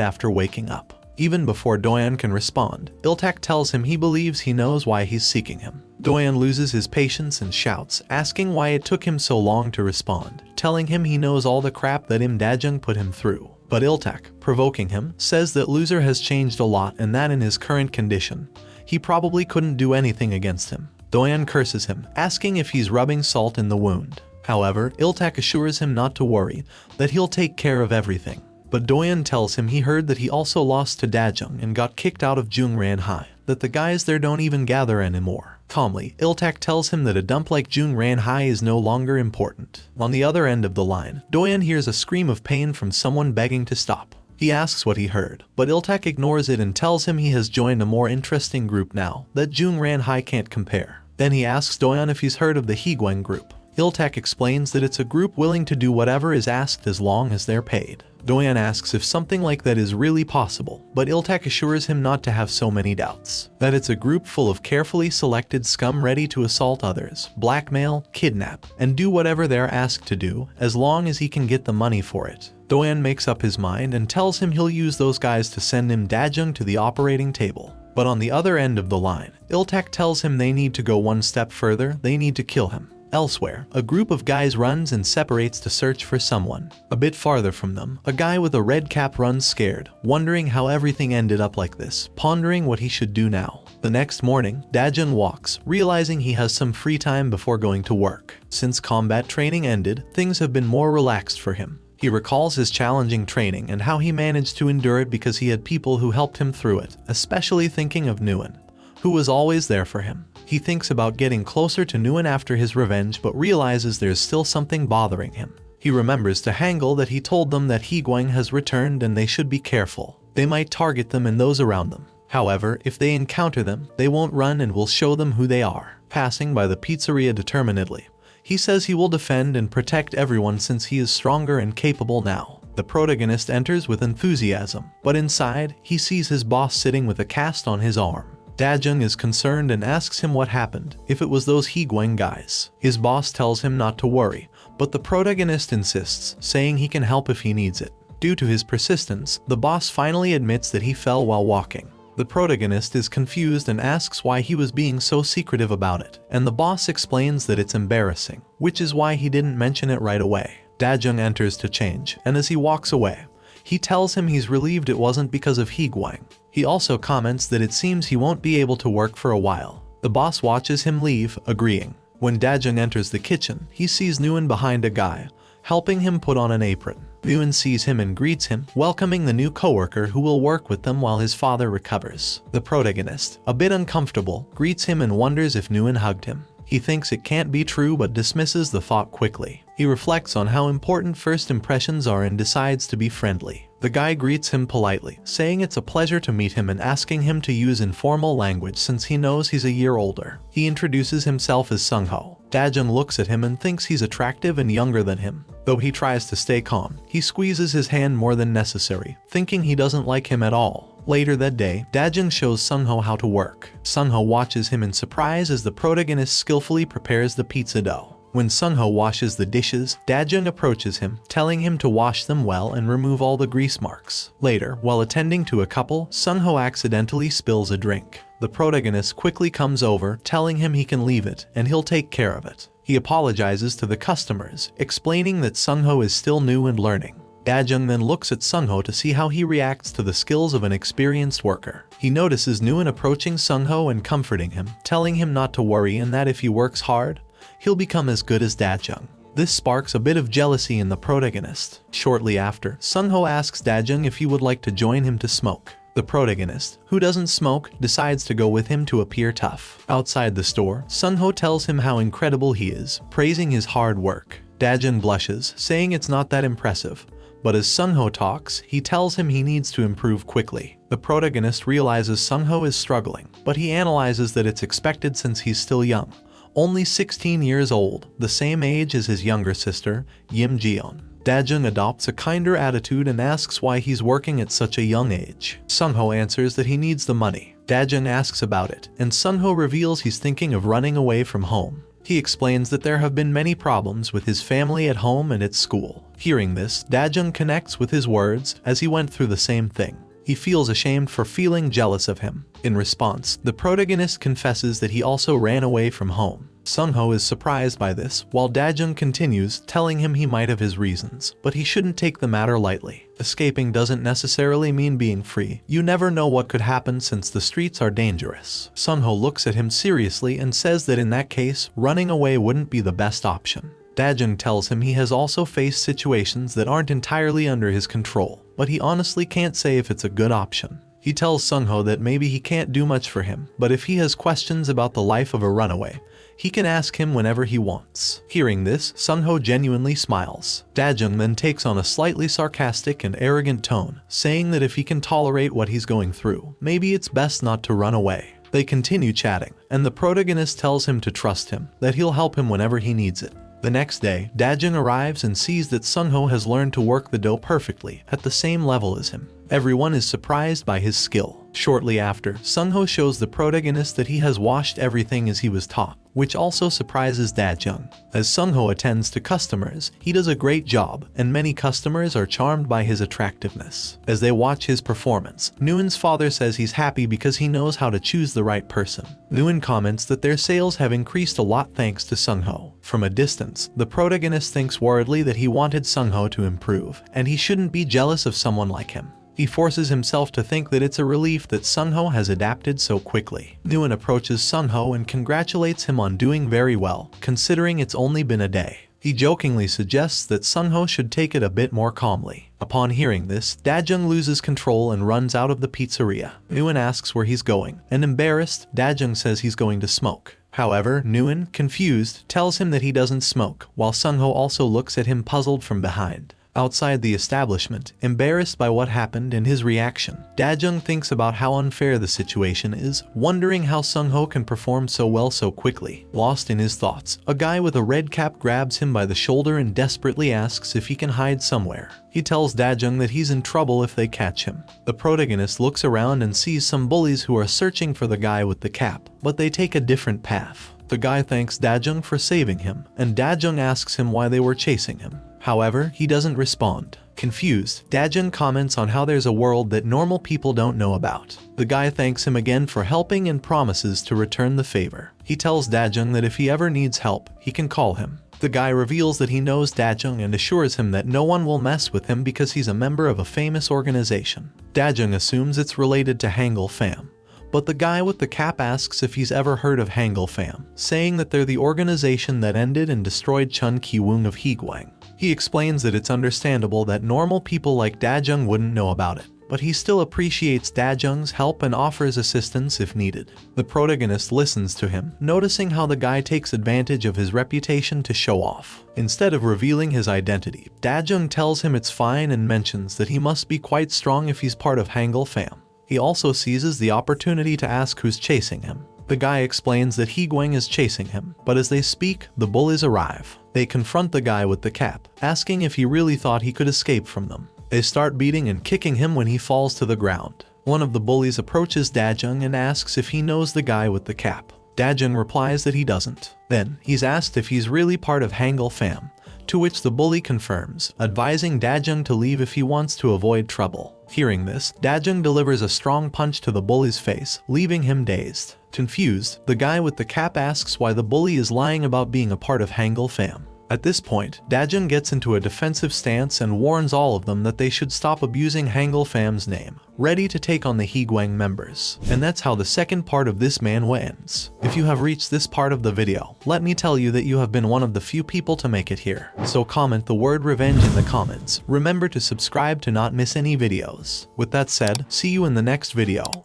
after waking up. Even before Doyan can respond, Iltak tells him he believes he knows why he's seeking him. Doyan loses his patience and shouts, asking why it took him so long to respond, telling him he knows all the crap that Dajung put him through. But Iltak, provoking him, says that Loser has changed a lot and that in his current condition, he probably couldn't do anything against him. Doyan curses him, asking if he's rubbing salt in the wound. However, Iltak assures him not to worry, that he'll take care of everything. But Doyan tells him he heard that he also lost to Dajung and got kicked out of Jungran High, that the guys there don't even gather anymore. Calmly, Iltak tells him that a dump like Jungran High is no longer important. On the other end of the line, Doyan hears a scream of pain from someone begging to stop. He asks what he heard, but Iltak ignores it and tells him he has joined a more interesting group now, that Jungran High can't compare. Then he asks Doyan if he's heard of the Higuang group. Iltak explains that it's a group willing to do whatever is asked as long as they're paid. Doyan asks if something like that is really possible, but Iltak assures him not to have so many doubts. That it's a group full of carefully selected scum ready to assault others, blackmail, kidnap, and do whatever they're asked to do, as long as he can get the money for it. Doyan makes up his mind and tells him he'll use those guys to send him Dajung to the operating table. But on the other end of the line, Iltak tells him they need to go one step further, they need to kill him. Elsewhere, a group of guys runs and separates to search for someone. A bit farther from them, a guy with a red cap runs scared, wondering how everything ended up like this, pondering what he should do now. The next morning, Dajung walks, realizing he has some free time before going to work. Since combat training ended, things have been more relaxed for him. He recalls his challenging training and how he managed to endure it because he had people who helped him through it, especially thinking of Nguyen, who was always there for him. He thinks about getting closer to Nguyen after his revenge but realizes there's still something bothering him. He remembers to Hangul that he told them that Higuang has returned and they should be careful. They might target them and those around them. However, if they encounter them, they won't run and will show them who they are. Passing by the pizzeria determinedly, he says he will defend and protect everyone since he is stronger and capable now. The protagonist enters with enthusiasm, but inside, he sees his boss sitting with a cast on his arm. Dajun is concerned and asks him what happened, if it was those Higuang guys. His boss tells him not to worry, but the protagonist insists, saying he can help if he needs it. Due to his persistence, the boss finally admits that he fell while walking. The protagonist is confused and asks why he was being so secretive about it, and the boss explains that it's embarrassing, which is why he didn't mention it right away. Dajun enters to change, and as he walks away, he tells him he's relieved it wasn't because of Higuang. He also comments that it seems he won't be able to work for a while. The boss watches him leave, agreeing. When Dajun enters the kitchen, he sees Nguyen behind a guy, helping him put on an apron. Nguyen sees him and greets him, welcoming the new coworker who will work with them while his father recovers. The protagonist, a bit uncomfortable, greets him and wonders if Nguyen hugged him. He thinks it can't be true but dismisses the thought quickly. He reflects on how important first impressions are and decides to be friendly. The guy greets him politely, saying it's a pleasure to meet him and asking him to use informal language since he knows he's a year older. He introduces himself as Sung-ho. Dajun looks at him and thinks he's attractive and younger than him. Though he tries to stay calm, he squeezes his hand more than necessary, thinking he doesn't like him at all. Later that day, Dajun shows Sung-ho how to work. Sung-ho watches him in surprise as the protagonist skillfully prepares the pizza dough. When Sung-ho washes the dishes, Dajun approaches him, telling him to wash them well and remove all the grease marks. Later, while attending to a couple, Sung-ho accidentally spills a drink. The protagonist quickly comes over, telling him he can leave it and he'll take care of it. He apologizes to the customers, explaining that Sung-ho is still new and learning. Dajun then looks at Sung-ho to see how he reacts to the skills of an experienced worker. He notices Nguyen approaching Sung-ho and comforting him, telling him not to worry and that if he works hard, he'll become as good as Dajun. This sparks a bit of jealousy in the protagonist. Shortly after, Sung-ho asks Dajun if he would like to join him to smoke. The protagonist, who doesn't smoke, decides to go with him to appear tough. Outside the store, Sung-ho tells him how incredible he is, praising his hard work. Dajun blushes, saying it's not that impressive. But as Sung-ho talks, he tells him he needs to improve quickly. The protagonist realizes Sung-ho is struggling, but he analyzes that it's expected since he's still young. Only 16 years old, the same age as his younger sister, Yim Jeon. Dajun adopts a kinder attitude and asks why he's working at such a young age. Sung-ho answers that he needs the money. Dajun asks about it, and Sung-ho reveals he's thinking of running away from home. He explains that there have been many problems with his family at home and at school. Hearing this, Dajun connects with his words as he went through the same thing. He feels ashamed for feeling jealous of him. In response, the protagonist confesses that he also ran away from home. Sung-ho is surprised by this, while Dajun continues, telling him he might have his reasons, but he shouldn't take the matter lightly. Escaping doesn't necessarily mean being free. You never know what could happen since the streets are dangerous. Sung-ho looks at him seriously and says that in that case, running away wouldn't be the best option. Dajun tells him he has also faced situations that aren't entirely under his control, but he honestly can't say if it's a good option. He tells Sung-ho that maybe he can't do much for him, but if he has questions about the life of a runaway, he can ask him whenever he wants. Hearing this, Sung-ho genuinely smiles. Dajun then takes on a slightly sarcastic and arrogant tone, saying that if he can tolerate what he's going through, maybe it's best not to run away. They continue chatting, and the protagonist tells him to trust him, that he'll help him whenever he needs it. The next day, Dajun arrives and sees that Sung-ho has learned to work the dough perfectly, at the same level as him. Everyone is surprised by his skill. Shortly after, Sung-ho shows the protagonist that he has washed everything as he was taught, which also surprises Dajun. As Sung-ho attends to customers, he does a great job, and many customers are charmed by his attractiveness. As they watch his performance, Nguyen's father says he's happy because he knows how to choose the right person. Nguyen comments that their sales have increased a lot thanks to Sung-ho. From a distance, the protagonist thinks worriedly that he wanted Sung-ho to improve, and he shouldn't be jealous of someone like him. He forces himself to think that it's a relief that Sung-ho has adapted so quickly. Nguyen approaches Sung-ho and congratulates him on doing very well, considering it's only been a day. He jokingly suggests that Sung-ho should take it a bit more calmly. Upon hearing this, Dajun loses control and runs out of the pizzeria. Nguyen asks where he's going, and embarrassed, Dajun says he's going to smoke. However, Nguyen, confused, tells him that he doesn't smoke, while Sungho also looks at him puzzled from behind. Outside the establishment, embarrassed by what happened and his reaction, Dajung thinks about how unfair the situation is, wondering how Sungho can perform so well so quickly. Lost in his thoughts, a guy with a red cap grabs him by the shoulder and desperately asks if he can hide somewhere. He tells Dajung that he's in trouble if they catch him. The protagonist looks around and sees some bullies who are searching for the guy with the cap, but they take a different path. The guy thanks Dajung for saving him, and Dajung asks him why they were chasing him. However, he doesn't respond. Confused, Dajung comments on how there's a world that normal people don't know about. The guy thanks him again for helping and promises to return the favor. He tells Dajung that if he ever needs help, he can call him. The guy reveals that he knows Dajung and assures him that no one will mess with him because he's a member of a famous organization. Dajung assumes it's related to Hangul Fam. But the guy with the cap asks if he's ever heard of Hangul Fam, saying that they're the organization that ended and destroyed Chun Ki-woong of Higuang. He explains that it's understandable that normal people like Dajung wouldn't know about it, but he still appreciates Dajung's help and offers assistance if needed. The protagonist listens to him, noticing how the guy takes advantage of his reputation to show off. Instead of revealing his identity, Dajung tells him it's fine and mentions that he must be quite strong if he's part of Hangul Fam. He also seizes the opportunity to ask who's chasing him. The guy explains that Higuang is chasing him, but as they speak, the bullies arrive. They confront the guy with the cap, asking if he really thought he could escape from them. They start beating and kicking him when he falls to the ground. One of the bullies approaches Dajung and asks if he knows the guy with the cap. Dajung replies that he doesn't. Then, he's asked if he's really part of Hangul Fam, to which the bully confirms, advising Dajung to leave if he wants to avoid trouble. Hearing this, Dajung delivers a strong punch to the bully's face, leaving him dazed. Confused, the guy with the cap asks why the bully is lying about being a part of Hangul Fam. At this point, Dajung gets into a defensive stance and warns all of them that they should stop abusing Hangul Fam's name, ready to take on the Higuang members. And that's how the second part of this manhwa ends. If you have reached this part of the video, let me tell you that you have been one of the few people to make it here. So comment the word revenge in the comments. Remember to subscribe to not miss any videos. With that said, see you in the next video.